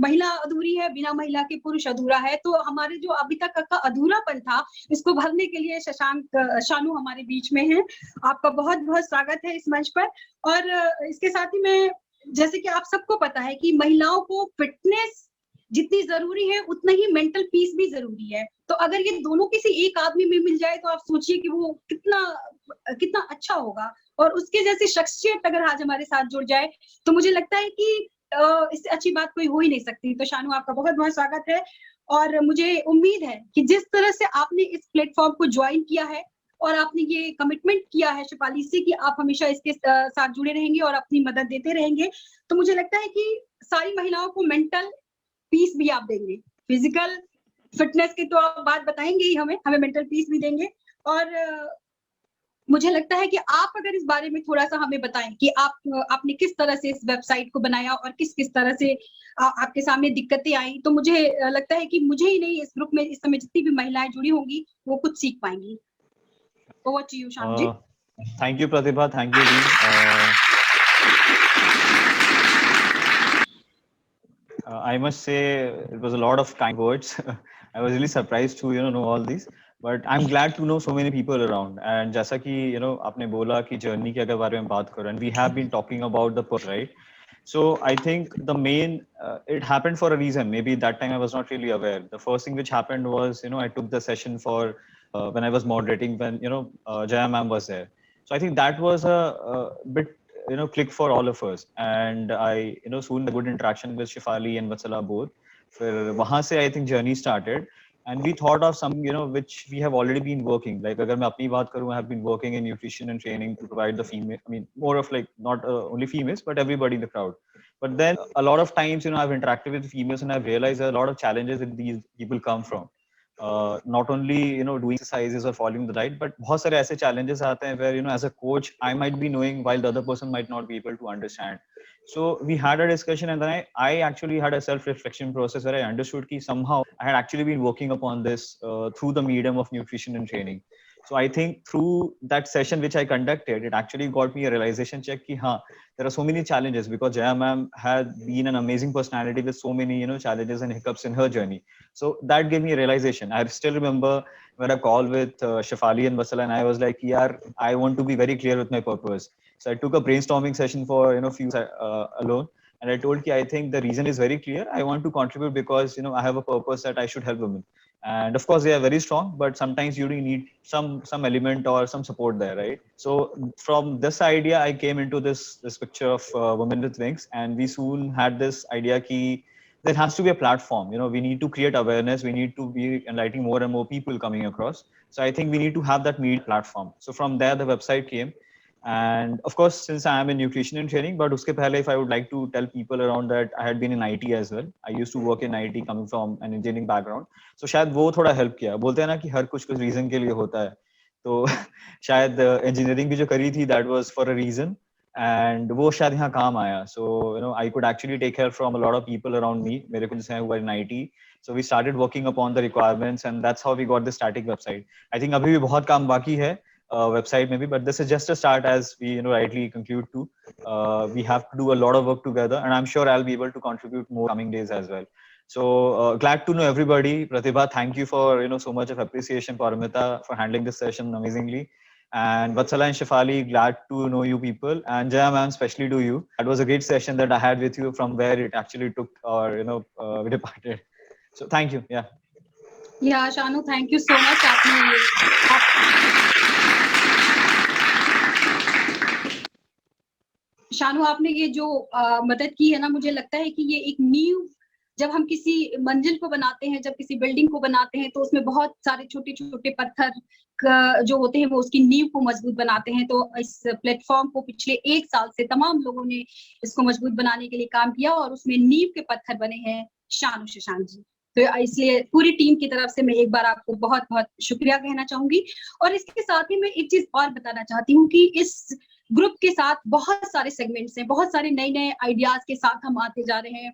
महिला अधूरी है, बिना महिला के पुरुष अधूरा है। तो हमारे जो अभी तक का अधूरापन था, इसको भरने के लिए शानू हमारे बीच में है। आपका बहुत बहुत स्वागत है इस मंच पर। और इसके साथ ही मैं, जैसे कि आप सबको पता है कि महिलाओं को फिटनेस जितनी जरूरी है उतना ही मेंटल पीस भी जरूरी है। तो अगर ये दोनों किसी एक आदमी में मिल जाए तो आप सोचिए कि वो कितना अच्छा होगा। और उसके जैसी शख्सियत अगर आज हमारे साथ जुड़ जाए तो मुझे लगता है कि इससे अच्छी बात कोई हो ही नहीं सकती। तो शानू, आपका बहुत बहुत स्वागत है। और मुझे उम्मीद है कि जिस तरह से आपने इस प्लेटफॉर्म को ज्वाइन किया है और आपने ये कमिटमेंट किया है शिफाली से कि आप हमेशा इसके साथ जुड़े रहेंगे और अपनी मदद देते रहेंगे, तो मुझे लगता है कि सारी महिलाओं को मेंटल पीस भी आप देंगे। फिजिकल फिटनेस की तो आप बात बताएंगे ही, हमें मेंटल पीस भी देंगे। और मुझे लगता है कि आप अगर इस बारे में थोड़ा सा हमें बताएं कि आपने किस तरह से इस वेबसाइट को बनाया और किस तरह से आपके सामने दिक्कतें आई, तो मुझे लगता है कि मुझे ही नहीं, इस ग्रुप में इस समय जितनी भी महिलाएं जुड़ी होंगी वो कुछ सीख पाएंगी। Over to you, Shanji. Thank you, Pratibha. Thank you, team. I must say it was a lot of kind words. I was really surprised to know all these, but I'm glad to know so many people around. And जैसा कि आपने बोला कि journey के अगर बारे में बात करो, and we have been talking about the purpose, right? So I think the main it happened for a reason. Maybe that time I was not really aware. The first thing which happened was I took the session for when I was moderating, when Jaya ma'am was there. So I think that was a bit click for all of us, and I soon a good interaction with Shefali and Vatsala both. फिर वहाँ से I think journey started, and we thought of some which we have already been working. Like अगर मैं अपनी बात करूँ, I have been working in nutrition and training to provide the female, I mean more of like not only females but everybody in the crowd. But then a lot of times I've interacted with females and I've realized a lot of challenges that these people come from. Not only doing exercises or following the diet, but बहुत सारे ऐसे challenges आते हैं where as a coach I might be knowing while the other person might not be able to understand. So we had a discussion, and then I actually had a self-reflection process where I understood that somehow I had actually been working upon this through the medium of nutrition and training. So I think through that session which I conducted, it actually got me a realization check that there are so many challenges, because Jaya ma'am had been an amazing personality with so many challenges and hiccups in her journey. So that gave me a realization. I still remember when I called with Shefali and Vatsala, and I was like, I want to be very clear with my purpose. So I took a brainstorming session for few alone, and I told I think the reason is very clear. I want to contribute because I have a purpose that I should help women. And of course they are very strong, but sometimes you need some element or some support there, right? So from this idea I came into this picture of Women with Wings, and we soon had this idea that there has to be a platform. We need to create awareness, we need to be enlightening more and more people coming across. So I think we need to have that media platform. So from there the website came. And of course, since I am in nutrition and training, but uske pehle, if I would like to tell people around that I had been in IT as well. I used to work in IT coming from an engineering background. So शायद वो थोड़ा help किया. बोलते हैं ना कि हर कुछ reason के लिए होता है. तो शायद engineering भी जो करी थी, that was for a reason. And वो शायद यहाँ काम आया. So I could actually take help from a lot of people around me. मेरे कुछ हैं who were in IT. So we started working upon the requirements, and that's how we got the static website. I think अभी भी बहुत काम बाकी है. Website maybe, but this is just a start, as we rightly conclude to. We have to do a lot of work together, and I'm sure I'll be able to contribute more coming days as well. So glad to know everybody. Pratibha, thank you for so much of appreciation. Paramita for handling this session amazingly, and Vatsala and Shefali, glad to know you people, and Jaya ma'am, especially to you. That was a great session that I had with you, from where it actually took or we departed. So thank you. Yeah, Shanu, thank you so much. Shanu, आपने ये जो मदद की है ना, मुझे लगता है कि ये एक नींव, जब हम किसी मंजिल को बनाते हैं, जब किसी बिल्डिंग को बनाते हैं, तो उसमें बहुत सारे छोटे छोटे पत्थर जो होते हैं वो उसकी नींव को मजबूत बनाते हैं। तो इस प्लेटफॉर्म को पिछले 1 साल से तमाम लोगों ने इसको मजबूत बनाने के लिए काम किया, और उसमें नींव के पत्थर बने हैं शानू शशांक जी। तो इसलिए पूरी टीम की तरफ से मैं एक बार आपको बहुत बहुत शुक्रिया कहना चाहूंगी। और इसके साथ ही मैं एक चीज और बताना चाहती हूँ कि इस ग्रुप के साथ बहुत सारे सेगमेंट्स हैं, बहुत सारे नए नए आइडियाज के साथ हम आते जा रहे हैं,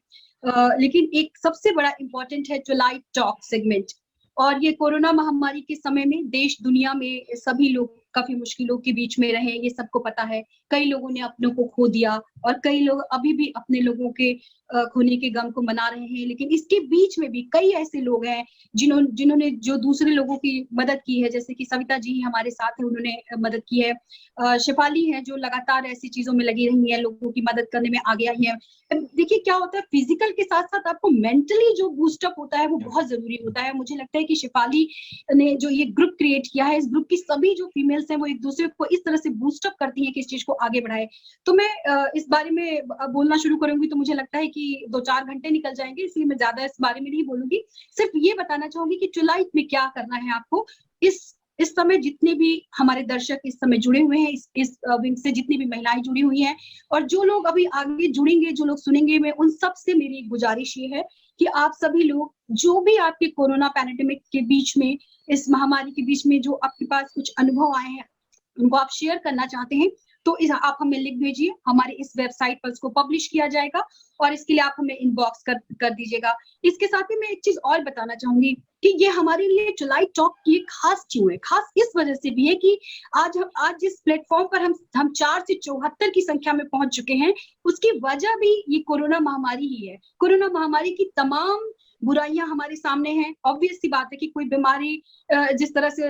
लेकिन एक सबसे बड़ा इम्पोर्टेंट है टुलाइट टॉक सेगमेंट। और ये कोरोना महामारी के समय में देश दुनिया में सभी लोग काफी मुश्किलों के बीच में रहे, ये सबको पता है। कई लोगों ने अपनों को खो दिया, और कई लोग अभी भी अपने लोगों के खोने के गम को मना रहे हैं। लेकिन इसके बीच में भी कई ऐसे लोग हैं जिन्होंने जो दूसरे लोगों की मदद की है, जैसे कि सविता जी हमारे साथ है, उन्होंने मदद की है। शेफाली है जो लगातार ऐसी चीजों में लगी रही है, लोगों की मदद करने में आगे आई है। देखिए क्या होता है, फिजिकल के साथ साथ आपको मेंटली जो बूस्टअप होता है वो बहुत जरूरी होता है। मुझे लगता है कि शेफाली ने जो ये ग्रुप क्रिएट किया है, इस ग्रुप की सभी जो फीमेल्स हैं वो एक दूसरे को इस तरह से बूस्टअप करती हैं कि इस चीज को आगे बढ़ाए। तो मैं इस बारे में बोलना शुरू करूंगी तो मुझे लगता है कि 2-4 घंटे निकल जाएंगे, इसलिए मैं ज्यादा इस बारे में नहीं बोलूंगी। सिर्फ ये बताना चाहूंगी कि टुलाइट में क्या करना है आपको। इस समय जितने भी हमारे दर्शक इस समय जुड़े हुए हैं, इस विंग से जितनी भी महिलाएं जुड़ी हुई हैं, और जो लोग अभी आगे जुड़ेंगे, जो लोग सुनेंगे, मैं उन सब से मेरी एक गुजारिश ये है कि आप सभी लोग जो भी आपके कोरोना पैंडेमिक के बीच में, इस महामारी के बीच में जो आपके पास कुछ अनुभव आए हैं, उनको आप शेयर करना चाहते हैं तो आप हमें लिख भेजिए। हमारे इस वेबसाइट पर उसको पब्लिश किया जाएगा, और इसके लिए आप हमें इनबॉक्स कर दीजिएगा। इसके साथ ही मैं एक चीज और बताना चाहूंगी कि ये हमारे लिए टुलाइट टॉक की एक खास क्यों है। खास इस वजह से भी है कि आज जिस प्लेटफॉर्म पर हम 4 से 74 की संख्या में पहुंच चुके हैं, उसकी वजह भी ये कोरोना महामारी ही है। कोरोना महामारी की तमाम बुराइयां हमारे सामने हैं। ऑब्वियस सी बात है कि कोई बीमारी जिस तरह से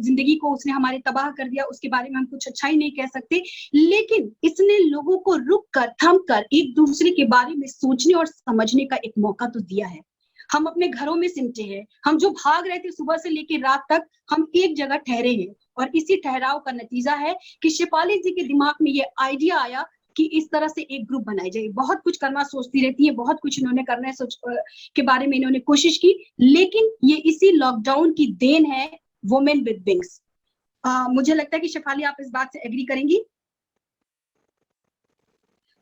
जिंदगी को उसने हमारे तबाह कर दिया, उसके बारे में हम कुछ अच्छा ही नहीं कह सकते, लेकिन इसने लोगों को रुक कर, थम कर एक दूसरे के बारे में सोचने और समझने का एक मौका तो दिया है। हम अपने घरों में सिमटे हैं, हम जो भाग रहे थे सुबह से लेकर रात तक, हम एक जगह ठहरे हैं। और इसी ठहराव का नतीजा है कि शिफाली जी के दिमाग में ये आइडिया आया कि इस तरह से एक ग्रुप बनाई जाए। बहुत कुछ करना सोचती रहती है, बहुत कुछ इन्होंने करने के बारे में इन्होंने कोशिश की, लेकिन ये इसी लॉकडाउन की देन है, वुमेन विद विंग्स। मुझे लगता है कि शिफाली आप इस बात से एग्री करेंगी।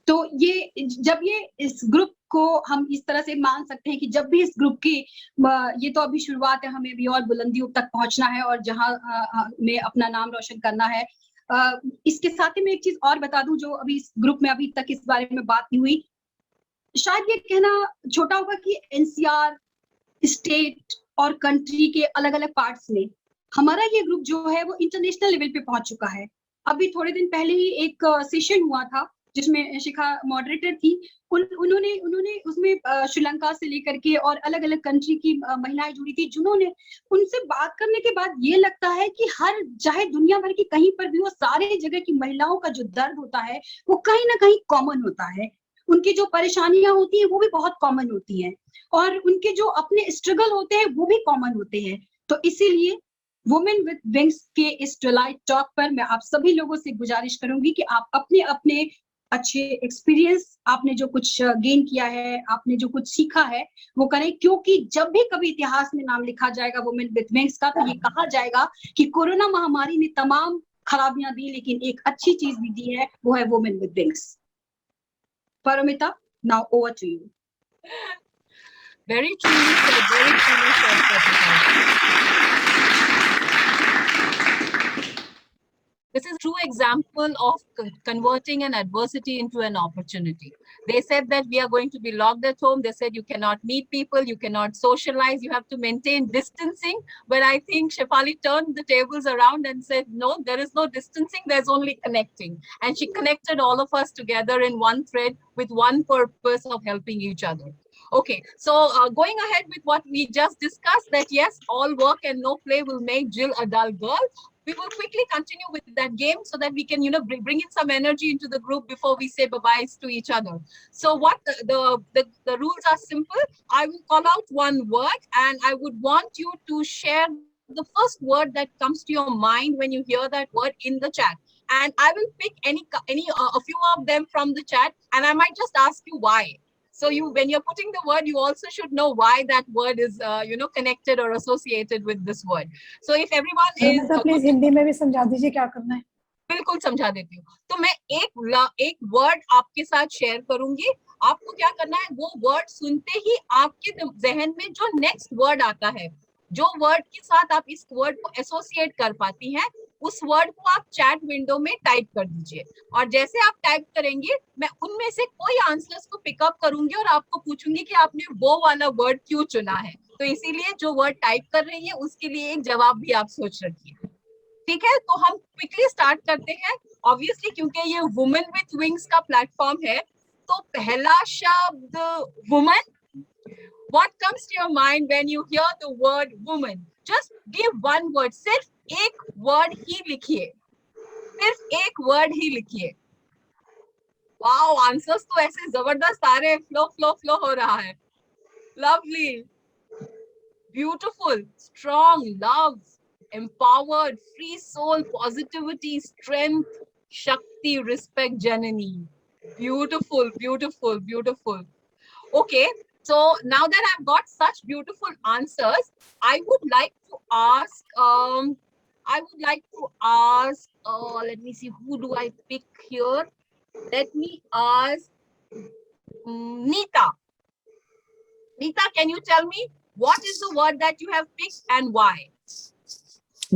तो ये जब ये इस ग्रुप को हम इस तरह से मान सकते हैं कि जब भी इस ग्रुप की ये तो अभी शुरुआत है, हमें भी और बुलंदियों तक पहुंचना है और जहां में अपना नाम रोशन करना है। इसके साथ ही मैं एक चीज और बता दूं जो अभी इस ग्रुप में अभी तक इस बारे में बात नहीं हुई। शायद ये कहना छोटा होगा कि एनसीआर, स्टेट और कंट्री के अलग अलग पार्ट्स में हमारा ये ग्रुप जो है वो इंटरनेशनल लेवल पे पहुंच चुका है। अभी थोड़े दिन पहले ही एक सेशन हुआ था जिसमें शिखा मॉडरेटर थी। उन्होंने उसमें श्रीलंका से लेकर के और अलग अलग कंट्री की महिलाएं जुड़ी थी, जिन्होंने उनसे बात करने के बाद ये लगता है कि हर चाहे दुनिया भर की कहीं पर भी वो सारे जगह की महिलाओं का जो दर्द होता है वो कहीं ना कहीं कॉमन होता है। उनकी जो परेशानियां होती हैं वो भी बहुत कॉमन होती हैं और उनके जो अपने स्ट्रगल होते हैं वो भी कॉमन होते हैं। तो इसीलिए वुमेन विद विंग्स के इस डिलाइट टॉक पर मैं आप सभी लोगों से गुजारिश करूंगी कि आप अपने अपने अच्छे एक्सपीरियंस, आपने जो कुछ गेन किया है, आपने जो कुछ सीखा है वो करें, क्योंकि जब भी कभी इतिहास में नाम लिखा जाएगा वुमेन विद विंग्स का तो ये कहा जाएगा कि कोरोना महामारी ने तमाम खराबियां दी लेकिन एक अच्छी चीज भी दी है, वो है women with wings. Paramita, now over to you. Very truly said, very truly said, Pratika. This is a true example of converting an adversity into an opportunity. They said that we are going to be locked at home. They said you cannot meet people, you cannot socialize, you have to maintain distancing. But I think Shefali turned the tables around and said, no, there is no distancing, there's only connecting. And she connected all of us together in one thread with one purpose of helping each other. Okay, so going ahead with what we just discussed, that yes, all work and no play will make Jill a dull girl. We will quickly continue with that game so that we can, bring in some energy into the group before we say bye-byes to each other. So what the rules are simple. I will call out one word and I would want you to share the first word that comes to your mind when you hear that word in the chat. And I will pick a few of them from the chat and I might just ask you why. So when you're putting the word, you also should know why that word is, connected or associated with this word. So if everyone is, please Hindi में भी समझा दीजिए क्या करना है। बिल्कुल समझा देती हूँ। तो मैं एक वर्ड आपके साथ शेयर करूंगी। आपको क्या करना है, वो वर्ड सुनते ही आपके जहन में जो नेक्स्ट वर्ड आता है, जो वर्ड के साथ आप इस वर्ड को एसोसिएट कर पाती हैं, उस वर्ड को आप चैट विंडो में टाइप कर दीजिए। और जैसे आप टाइप करेंगे, मैं उनमें से कोई आंसर्स को पिकअप करूंगी और आपको पूछूंगी कि आपने वो वाला वर्ड क्यों चुना है। तो इसीलिए जो वर्ड टाइप कर रही है उसके लिए एक जवाब भी आप सोच रखिए। ठीक है, तो हम क्विकली स्टार्ट करते हैं। ऑब्वियसली क्योंकि ये वुमेन विथ विंग्स का प्लेटफॉर्म है, तो पहला शब्द woman. What comes to your mind when you hear the word woman? Just give one word. सिर्फ एक word ही लिखिए, सिर्फ एक word ही लिखिए। वाओ, आंसर्स तो ऐसे जबरदस्त आ रहे हैं, फ्लो हो रहा है। Lovely, beautiful, strong, love, empowered, free soul, positivity, strength, shakti, respect, Janani. Beautiful, beautiful, beautiful. Okay. So now that I've got such beautiful answers, I would like to ask, let me see, who do I pick here? Let me ask Neeta. Neeta, can you tell me what is the word that you have picked and why?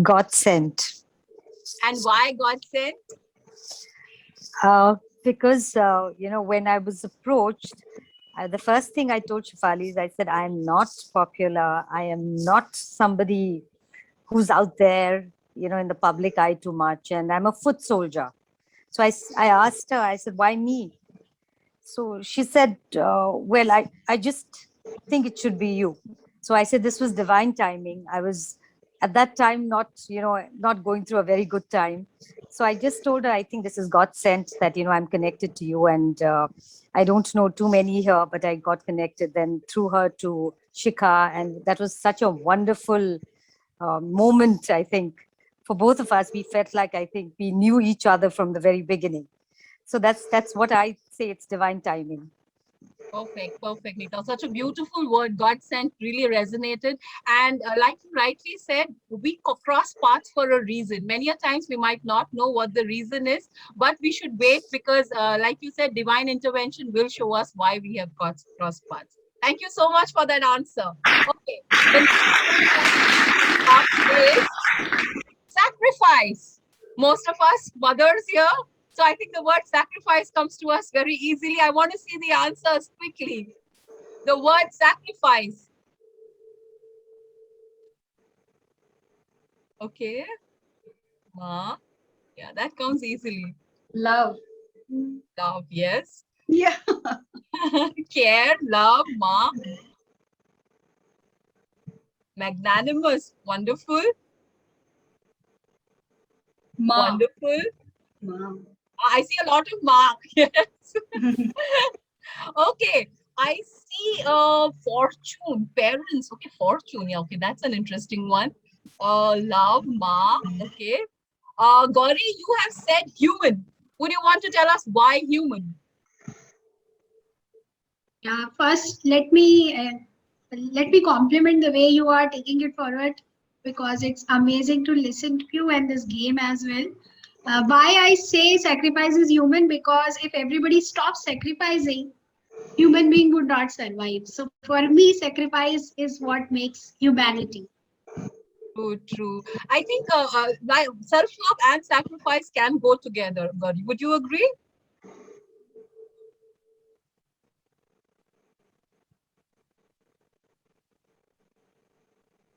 God sent. And why God sent? Because, when I was approached, the first thing I told Shefali is I said, I am not popular. I am not somebody who's out there, in the public eye too much. And I'm a foot soldier. So I asked her, I said, why me? So she said, well, I just think it should be you. So I said, this was divine timing. I was at that time not, not going through a very good time. So I just told her, I think this is God sent, that, I'm connected to you. And I don't know too many here, but I got connected then through her to Shikha. And that was such a wonderful moment, I think, for both of us. We felt like, I think we knew each other from the very beginning. So that's what I say, it's divine timing. Perfect, perfect, Nita. Such a beautiful word, God sent, really resonated. And like you rightly said, we cross paths for a reason. Many a times we might not know what the reason is, but we should wait because, like you said, divine intervention will show us why we have crossed paths. Thank you so much for that answer. Okay, the next one is sacrifice. Most of us mothers here, so I think the word sacrifice comes to us very easily. I want to see the answers quickly. The word sacrifice. Okay. Ma. Yeah, that comes easily. Love. Love, yes. Yeah. Care, love, ma. Magnanimous, wonderful. Ma. Wonderful. Ma. I see a lot of ma. Yes. Okay. I see fortune, parents. Okay, fortune. Yeah, okay, that's an interesting one. Love, ma. Okay. Gauri, you have said human. Would you want to tell us why human? Yeah, first let me compliment the way you are taking it forward, because it's amazing to listen to you and this game as well. Why I say sacrifice is human, because if everybody stops sacrificing, human being would not survive. So for me, sacrifice is what makes humanity. True, true. I think like self-love and sacrifice can go together, Gauri. Would you agree?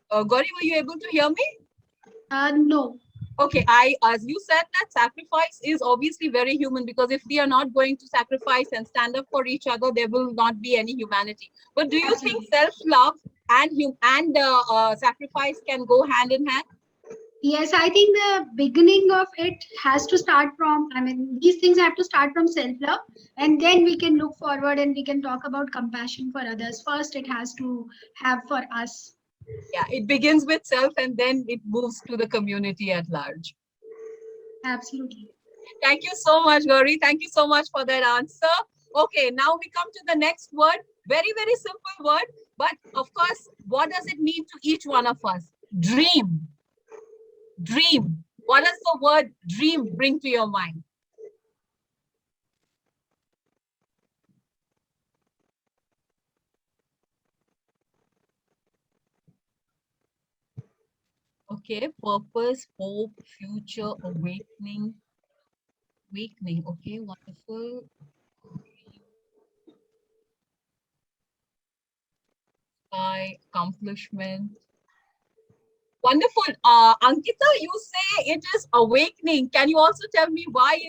Gauri, were you able to hear me? No. Okay, as you said, that sacrifice is obviously very human, because if we are not going to sacrifice and stand up for each other, there will not be any humanity. But do you think self-love and sacrifice can go hand in hand? Yes, I think the beginning of it has to start from, these things have to start from self-love, and then we can look forward and we can talk about compassion for others. First, it has to have for us. Yeah, it begins with self and then it moves to the community at large. Absolutely. Thank you so much, Gauri. Thank you so much for that answer. Okay, now we come to the next word. Very, very simple word. But of course, what does it mean to each one of us? Dream. Dream. What does the word dream bring to your mind? Okay, purpose, hope, future, awakening. Awakening, okay, wonderful. Accomplishment. Wonderful. Ankita, you say it is awakening. Can you also tell me why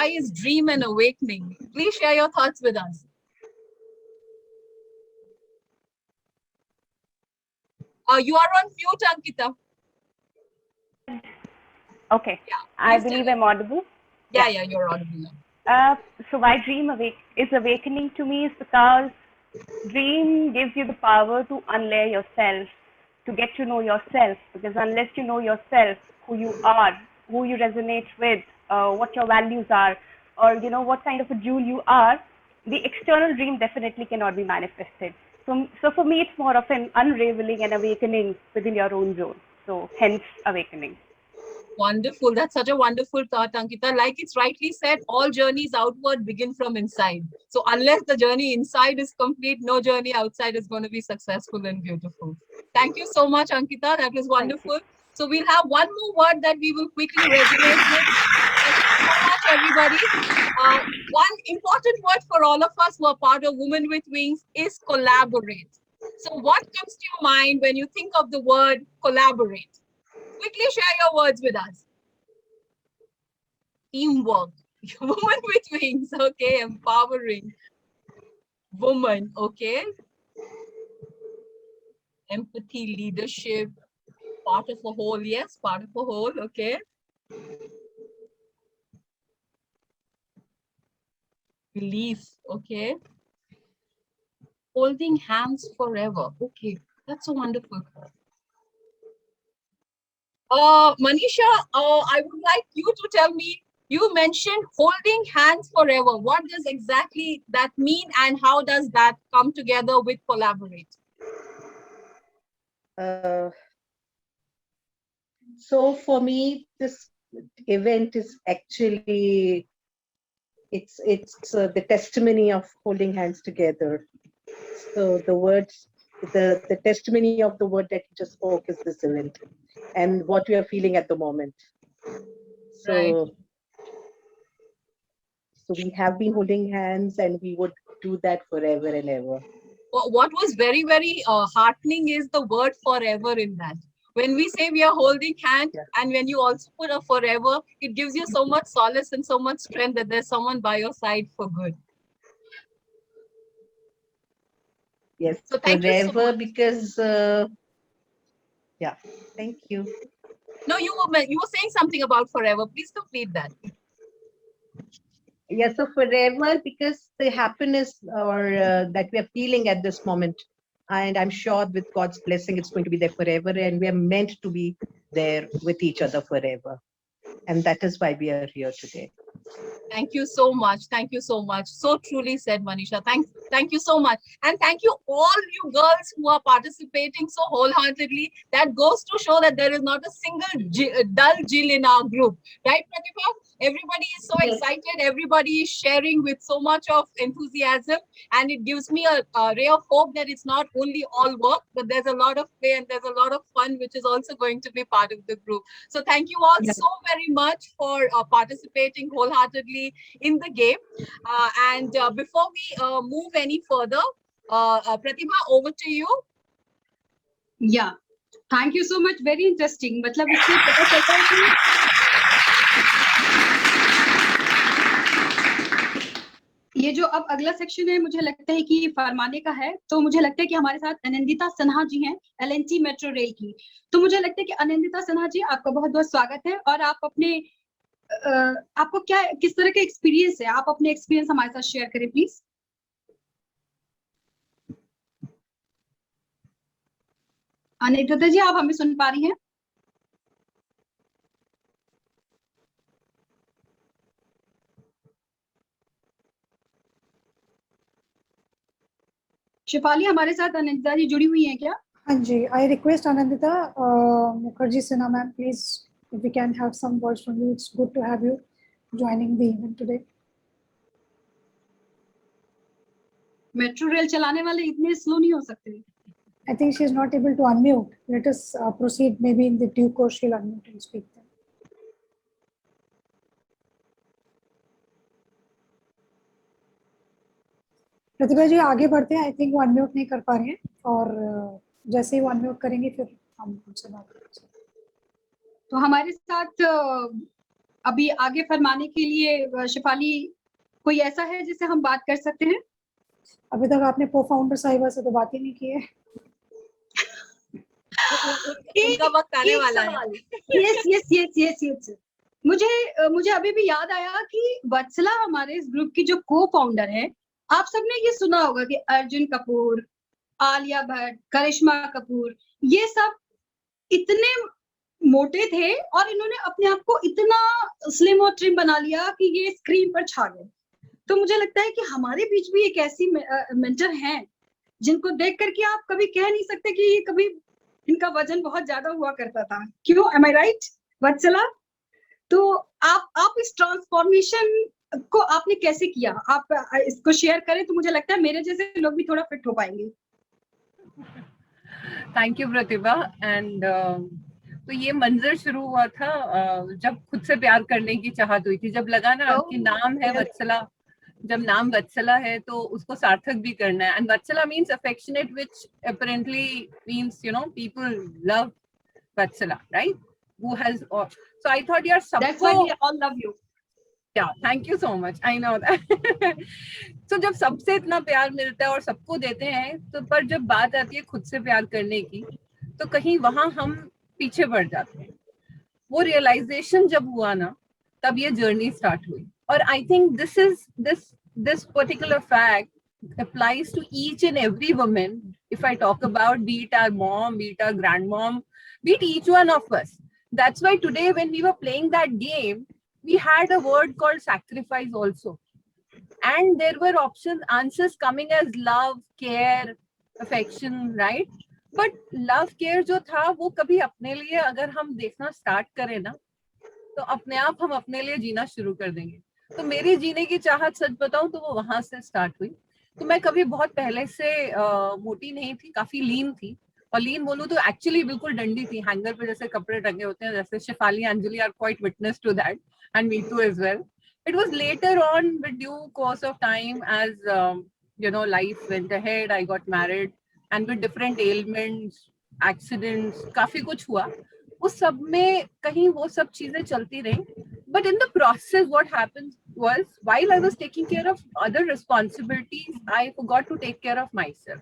is dream and awakening? Please share your thoughts with us. You are on mute, Ankita. Okay. Yeah, I believe I'm audible. Yeah, you're audible now. So why dream is awakening to me is because dream gives you the power to unlayer yourself, to get to know yourself, because unless you know yourself, who you are, who you resonate with, what your values are, or what kind of a jewel you are, the external dream definitely cannot be manifested. So for me, it's more of an unraveling and awakening within your own zone. So hence awakening. Wonderful. That's such a wonderful thought, Ankita. Like it's rightly said, all journeys outward begin from inside. So unless the journey inside is complete, no journey outside is going to be successful and beautiful. Thank you so much, Ankita. That was wonderful. So we'll have one more word that we will quickly resonate with. Thank you so much, everybody. One important word for all of us who are part of Women with Wings is collaborate. So what comes to your mind when you think of the word collaborate? Quickly share your words with us. Teamwork. Woman with wings. Okay. Empowering. Woman. Okay. Empathy, leadership, Part of a whole, yes, part of a whole, okay. Belief, okay. Holding hands forever, okay, that's so wonderful. Manisha, I would like you to tell me, you mentioned holding hands forever. What does exactly that mean, and how does that come together with collaborate? So for me, this event is actually, it's the testimony of holding hands together. So the words, the testimony of the word that you just spoke is this event, and what we are feeling at the moment. So, Right. so we have been holding hands, and we would do that forever and ever. What was very, very heartening is the word forever in that. When we say we are holding hand, and when you also put a forever, it gives you so much solace and so much strength that there's someone by your side for good. Yes, So thank you so forever, much. because yeah, thank you. No, you were saying something about forever. Please complete that. Yeah, so forever, because the happiness or that we are feeling at this moment, and I'm sure with God's blessing, it's going to be there forever, and we are meant to be there with each other forever. And that is why we are here today. Thank you so much. Thank you so much. So truly said, Manisha. Thank you so much. And thank you all you girls who are participating so wholeheartedly. That goes to show that there is not a single dull Jill in our group. Right, Pratibha? Everybody is so excited. Everybody is sharing with so much of enthusiasm. And it gives me a ray of hope that it's not only all work, but there's a lot of play and there's a lot of fun, which is also going to be part of the group. So thank you all so very much for participating wholeheartedly in the game. And before we move any further, Pratibha, over to you. Yeah, thank you so much. Very interesting. मतलब इससे पता चलता है कि ये जो अब अगला सेक्शन है, मुझे लगता है कि फरमाने का है, तो मुझे लगता है कि हमारे साथ अनंदिता सिन्हा जी हैं, LNT मेट्रो रेल की। तो मुझे लगता है कि अनंदिता सिन्हा जी, आपका बहुत-बहुत स्वागत है, और आप अपने आपको क्या, किस तरह का एक्सपीरियंस है, आप अपने एक्सपीरियंस हमारे साथ शेयर करें प्लीज। अनंदिता जी, आप हमें सुन पा रही हैं? शिफाली, हमारे साथ अनंदिता जी जुड़ी हुई हैं क्या? हाँ जी, I request Anandita Mukherjee Sinha ma'am, please, if we can have some words from you. It's good to have you joining the event today. Metro rail चलाने वाले इतने स्लो नहीं हो सकते। I think she is not able to unmute. Let us proceed. Maybe in the due course she'll unmute and speak then. प्रतिभा जी आगे बढ़ते हैं। I think वो अनम्यूट नहीं कर पा रहे हैं, और जैसे ही वो अनम्यूट करेंगे फिर हम उनसे बात करेंगे। तो हमारे साथ अभी आगे फरमाने के लिए शिफाली, कोई ऐसा है जिससे हम बात कर सकते हैं? अभी तक आपने को-फाउंडर साहिबा से तो बात ही नहीं की है। उनका वक्त आने वाला है। यस। मुझे अभी भी याद आया कि वत्सला हमारे इस ग्रुप की जो को-फाउंडर है, आप सबने ये सुना होगा कि अर्जुन कपूर, आलिया भट्ट, करिश्मा कपूर, ये सब इतने मोटे थे और इन्होंने अपने आप को इतना स्लिम और ट्रिम बना लिया कि ये स्क्रीन पर छा गए। तो मुझे लगता है कि हमारे बीच भी एक ऐसी मेंटर हैं जिनको देख करके आप कभी कह नहीं सकते कि ये कभी इनका वजन बहुत ज्यादा हुआ करता था। क्यों? एम आई राइट वत्सला? तो आप इस ट्रांसफॉर्मेशन को आपने कैसे किया? आप इसको शेयर करें तो मुझे लगता है मेरे जैसे लोग भी थोड़ा फिट हो पाएंगे। Thank you Pratibha. एंड तो ये मंजर शुरू हुआ था जब खुद से प्यार करने की चाहत हुई थी, जब लगा ना कि नाम है वत्सला, जब नाम वत्सला है तो उसको सार्थक भी करना है। And Vatsala means affectionate, which apparently means, you know, people love Vatsala, right? Who has, so I thought यार सबको, that's why we all love you. Yeah, thank you so much. I know that. So जब सबसे इतना प्यार मिलता है और सबको देते हैं, तो पर जब बात आती है खुद से प्यार करने की, तो कहीं वहां हम पीछे बढ़ जाते हैं। वो रियलाइजेशन जब हुआ ना, तब ये जर्नी स्टार्ट हुई। और I think this particular fact applies to each and every woman. If I talk about, be it our mom, be it our grandmom, be it each one of us. That's why today when we were playing that game, we had a word called sacrifice also. And there were answers coming as love, care, affection, right? But love, care जो था वो कभी अपने लिए अगर हम देखना start करें ना, तो अपने आप हम अपने लिए जीना शुरू कर देंगे। तो मेरी जीने की चाहत सच बताऊं तो वो वहां से स्टार्ट हुई। तो मैं कभी बहुत पहले से मोटी नहीं थी, काफी लीन थी। और लीन बोलूं तो एक्चुअली बिल्कुल डंडी थी, हैंगर पे जैसे कपड़े टंगे होते हैं, जैसे Shefali, Anjali are quite witness to that, and Meetu as well. It was later on with due course of time as life went ahead, I got married, and with different ailments, accidents, काफी कुछ हुआ। उस सब में कहीं वो सब चीजें चलती रही। But in the process, what happened was, while I was taking care of other responsibilities, I forgot to take care of myself.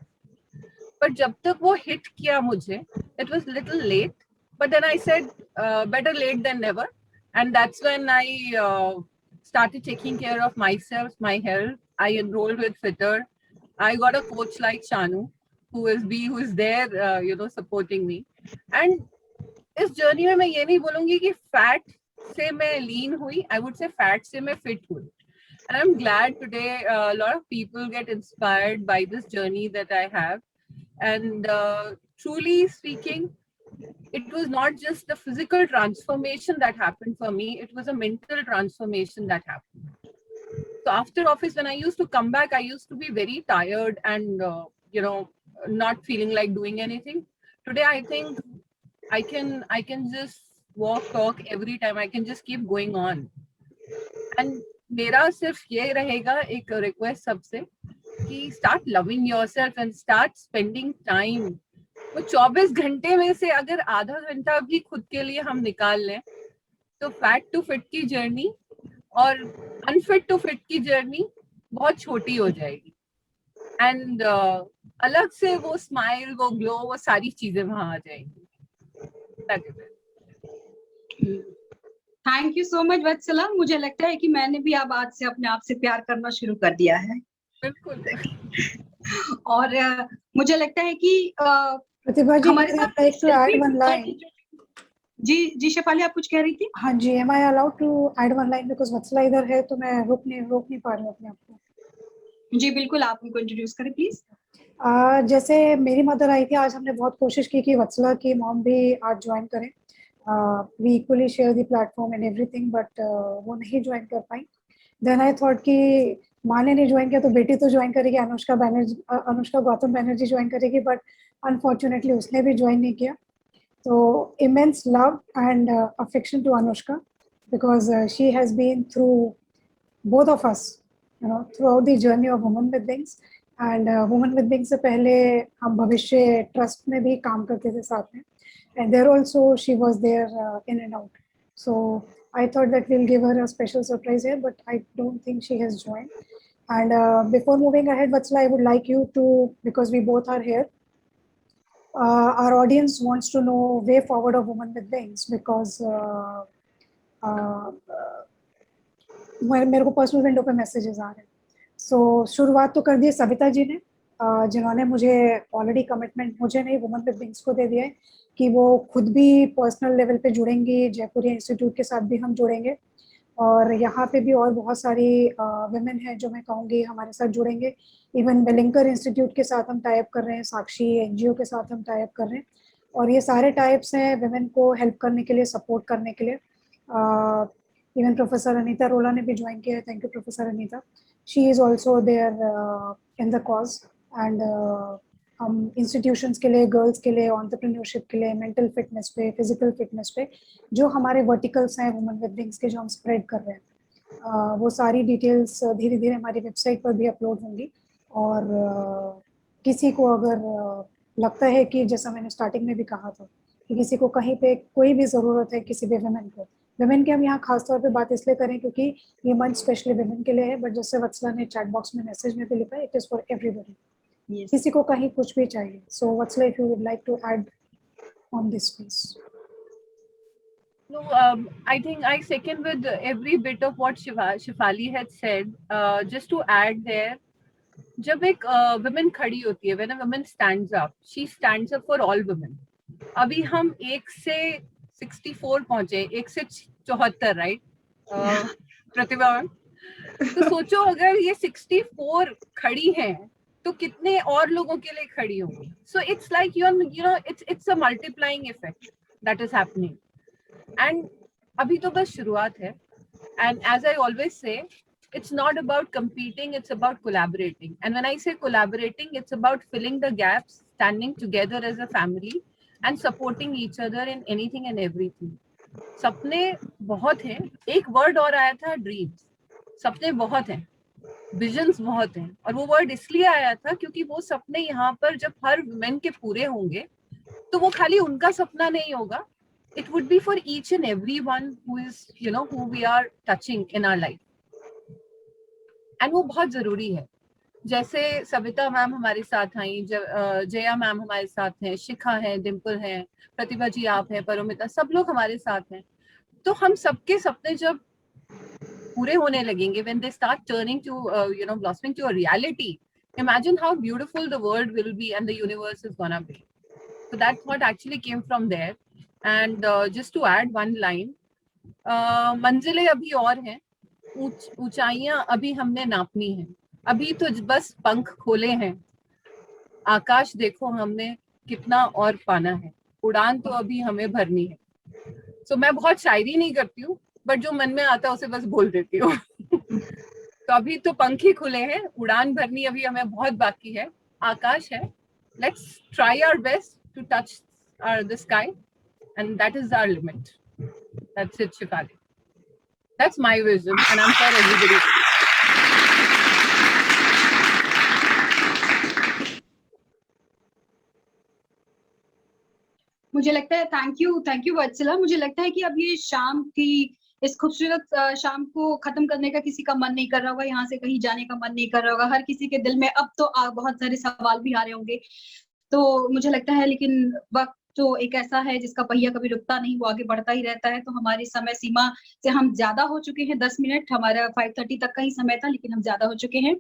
But जब तक वो hit किया मुझे, it was little late. But then I said, better late than never. And that's when I started taking care of myself, my health. I enrolled with Fitter. I got a coach like Shanu, who is there, supporting me. And इस journey में मैं ये नहीं बोलूंगी कि fat से मैं लीन हुई, I would say फैट से मैं फिट हुई. And I'm glad today a lot of people get inspired by this journey that I have. And truly speaking, it was not just the physical transformation that happened for me, it was a mental transformation that happened. So after office, when I used to come back, I used to be very tired and, not feeling like doing anything. Today, I think I can just walk, talk every time. I can just keep going on. And मेरा सिर्फ ये रहेगा एक request सबसे कि start loving yourself and start spending time. वो 24 घंटे में से अगर आधा घंटा भी खुद के लिए हम निकाल लें, तो फैट टू फिट की जर्नी और अनफिट टू फिट की जर्नी बहुत छोटी हो जाएगी। एंड अलग से वो स्माइल, वो ग्लो, वो सारी चीजें वहां आ जाएंगी। थैंक यू सो मच वत्सला। मुझे लगता है कि मैंने भी अब आज से अपने आप से प्यार करना शुरू कर दिया है। बिल्कुल। और मुझे लगता है कि प्रतिभा जी, हमारे साथ like to add one line. जी शेफाली, आप कुछ कह रही थी? हाँ जी, am I allowed to add one line because वत्सला इधर है तो मैं रोक नहीं पा रही हूँ अपने आप को। जी बिल्कुल, आप उनको इंट्रोड्यूस करें प्लीज। जैसे मेरी मदर आई थी, आज हमने बहुत कोशिश की कि वत्सला की मॉम भी आज ज्वाइन करें। We equally share the platform and everything, but वो नहीं ज्वाइन कर पाई। देन आई थॉट कि माँ ने नहीं ज्वाइन किया तो बेटी तो ज्वाइन करेगी, अनुष्का गौतम बनर्जी ज्वाइन करेगी, बट अनफॉर्चुनेटली उसने भी ज्वाइन नहीं किया। तो immense love and affection to Anushka because she has been through both of us, throughout the journey of Women with Wings. And Women with Wings से पहले हम भविष्य ट्रस्ट में भी काम करते थे साथ में, and there also she was there in and out. So I thought that we'll give her a special surprise here, but I don't think she has joined. And before moving ahead, Vatsala, I would like you to, because we both are here, our audience wants to know way forward of Women with Wings because मेरे को personal window पे messages आ रहे हैं। सो शुरुआत तो कर दी सविता जी ने, जिन्होंने मुझे ऑलरेडी कमिटमेंट, मुझे नहीं वुमेन विद विंग्स को दे दिया है कि वो खुद भी पर्सनल लेवल पे जुड़ेंगी, जयपुरिया इंस्टीट्यूट के साथ भी हम जुड़ेंगे, और यहाँ पे भी और बहुत सारी वुमेन हैं जो मैं कहूँगी हमारे साथ जुड़ेंगे। इवन वेलिंकर इंस्टीट्यूट के साथ हम टाइप कर रहे हैं, साक्षी एनजीओ के साथ हम टाइप कर रहे हैं, और ये सारे टाइप्स हैं वुमेन को हेल्प करने के लिए, सपोर्ट करने के लिए। इवन प्रोफेसर अनीता रोला ने भी ज्वाइन किया है, thank you professor Anita. She is also there in the cause. And हम इंस्टीट्यूशंस के लिए, गर्ल्स के लिए, एंटरप्रेन्योरशिप के लिए, मेंटल फिटनेस पे, फिजिकल फिटनेस पे जो हमारे वर्टिकल्स हैं वुमेन विद विंग्स के, जो हम स्प्रेड कर रहे हैं, वो सारी डिटेल्स धीरे धीरे हमारी वेबसाइट पर भी अपलोड होंगी। और किसी को अगर लगता है कि, जैसा मैंने स्टार्टिंग में भी कहा था, कि किसी को कहीं पे कोई भी ज़रूरत है किसी भी वुमेन को, वुमेन की हम यहाँ खास तौर पे बात इसलिए करें क्योंकि ये मंच स्पेशली वुमेन के लिए है, बट जैसे वत्सला ने चैट बॉक्स में मैसेज में भी लिखा है, इट इज़ फॉर एवरीबॉडी। किसी को कहीं कुछ भी चाहिए। So Vatsala, if you would like to add on this please. So I think I second with every bit of what Shefali had said. Just to add there, जब एक women खड़ी होती है, when a woman stands up, she stands up for all women. अभी हम 1 से 64 पहुंचे, 1 से 74, राइट प्रतिभा? तो सोचो अगर ये 64 खड़ी हैं तो कितने और लोगों के लिए खड़ी होंगी. So it's like you know it's a multiplying effect that is happening. And अभी तो बस शुरुआत है. And as I always say, it's not about competing, it's about collaborating. And when I say collaborating, it's about filling the gaps, standing together as a family and supporting each other in anything and everything. सपने बहुत हैं. एक word और आया था, dreams. सपने बहुत हैं, विजन्स बहुत हैं, और वो वर्ड इसलिए आया था क्योंकि वो सपने यहाँ पर जब हर वुमेन के पूरे होंगे तो वो खाली उनका सपना नहीं होगा. It would be for each and every one who is, who we are touching in our life. And वो बहुत जरूरी है. जैसे सविता मैम हमारे साथ आई, जया मैम हमारे साथ हैं, शिखा है, डिम्पल है, प्रतिभा जी आप हैं, परोमिता, सब लोग हमारे साथ हैं. तो हम सबके सपने जब पूरे होने लगेंगे, when they start turning to, blossoming to a reality, imagine how beautiful the world will be and the universe is gonna be. So that's what actually came from there. And just to add one line, मंजिलें अभी और हैं, ऊंचाइयां अभी हमने नापनी है. अभी तो बस पंख खोले हैं, आकाश देखो हमने कितना और पाना है. उड़ान तो अभी हमें भरनी है. So मैं बहुत शायरी नहीं करती हूँ, बट जो मन में आता है उसे बस बोल देती हूँ. तो अभी तो पंख ही खुले हैं, उड़ान भरनी अभी हमें बहुत बाकी है. आकाश है, let's try our best to touch the sky. And that is our limit. That's it, Shefali. That's my vision, and I'm sure everybody. मुझे लगता है थैंक यू वत्सला. मुझे लगता है कि अब ये शाम की इस खूबसूरत शाम को खत्म करने का किसी का मन नहीं कर रहा होगा, यहाँ से कहीं जाने का मन नहीं कर रहा होगा. हर किसी के दिल में अब तो बहुत सारे सवाल भी आ रहे होंगे. तो मुझे लगता है, लेकिन वक्त तो एक ऐसा है जिसका पहिया कभी रुकता नहीं, वो आगे बढ़ता ही रहता है. तो हमारी समय सीमा से हम ज्यादा हो चुके हैं. 10 मिनट, हमारा 5:30 तक का ही समय था, लेकिन हम ज्यादा हो चुके हैं.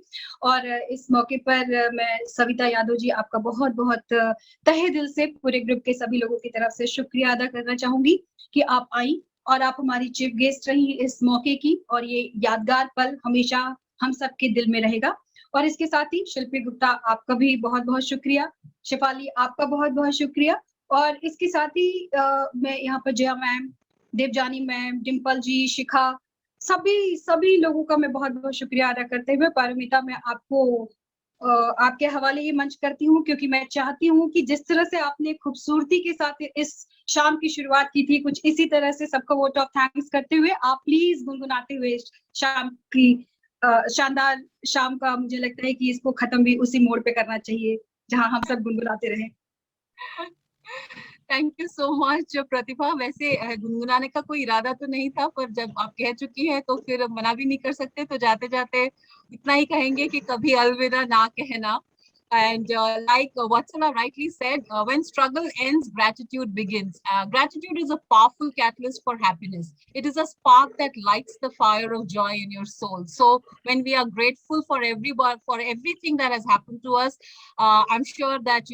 और इस मौके पर मैं सविता यादव जी आपका बहुत बहुत तहे दिल से पूरे ग्रुप के सभी लोगों की तरफ से शुक्रिया अदा करना चाहूंगी कि आप आई और आप हमारी चीफ गेस्ट रही इस मौके की. और ये यादगार पल हमेशा हम सबके दिल में रहेगा. और इसके साथ ही शिल्पी गुप्ता आपका भी बहुत बहुत शुक्रिया, शेफाली आपका बहुत बहुत शुक्रिया. और इसके साथ ही मैं यहाँ पर जया मैम, देवजानी मैम, डिम्पल जी, शिखा, सभी लोगों का मैं बहुत बहुत शुक्रिया अदा करते हुए पारमिता मैं आपको आपके हवाले ये मंच करती हूँ, क्योंकि मैं चाहती हूँ कि जिस तरह से आपने खूबसूरती के साथ इस शाम की शुरुआत की थी, कुछ इसी तरह से सबको वोट ऑफ थैंक्स करते हुए आप प्लीज गुनगुनाते हुए शाम की शानदार शाम का, मुझे लगता है कि इसको खत्म भी उसी मोड़ पे करना चाहिए जहाँ हम सब गुनगुनाते रहे. थैंक यू सो मच प्रतिभा. वैसे गुनगुनाने का कोई इरादा तो नहीं था, पर जब आप कह चुकी है तो फिर मना भी नहीं कर सकते. तो जाते जाते इतना ही कहेंगे कि कभी अलविदा ना कहना. And like Vatsala rightly said, when struggle ends, gratitude begins. Gratitude is a powerful catalyst for happiness. It is a spark that lights the fire of joy in your soul. So when we are grateful for everyone, for everything that has happened to us, I'm sure that,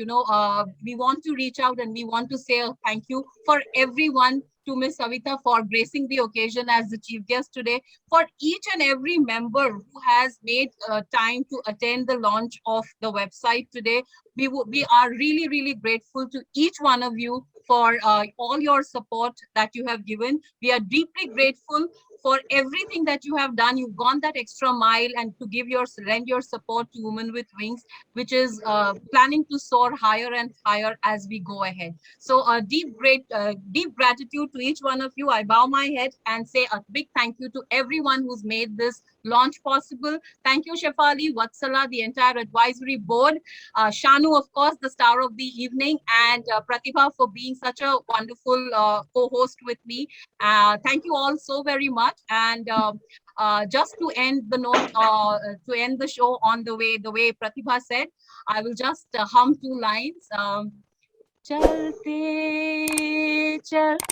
we want to reach out and we want to say a thank you for everyone, to Ms. Savita for gracing the occasion as the chief guest today, for each and every member who has made time to attend the launch of the website today. We are really, really grateful to each one of you for all your support that you have given. We are deeply grateful for everything that you have done. You've gone that extra mile and to lend your support to Women with Wings, which is planning to soar higher and higher as we go ahead. So a deep gratitude to each one of you. I bow my head and say a big thank you to everyone who's made this launch possible. Thank you, Shefali, Vatsala, the entire advisory board, Shanu, of course, the star of the evening, and Pratibha for being such a wonderful co-host with me. Thank you all so very much. And just to end the note, to end the show on the way Pratibha said, I will just hum 2 lines. Chalte chalte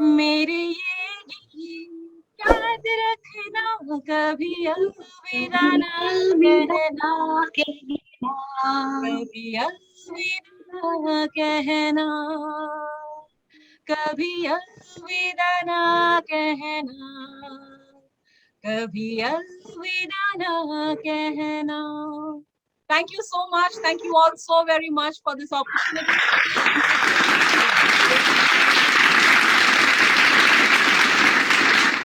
मेरे ये गीत याद रखना, कभी अलविदा ना कहना, कभी अलविदा कहना, कभी अलविदा ना कहना, कभी अलविदा ना कहना. Thank you so much. Thank you all so very much for this opportunity.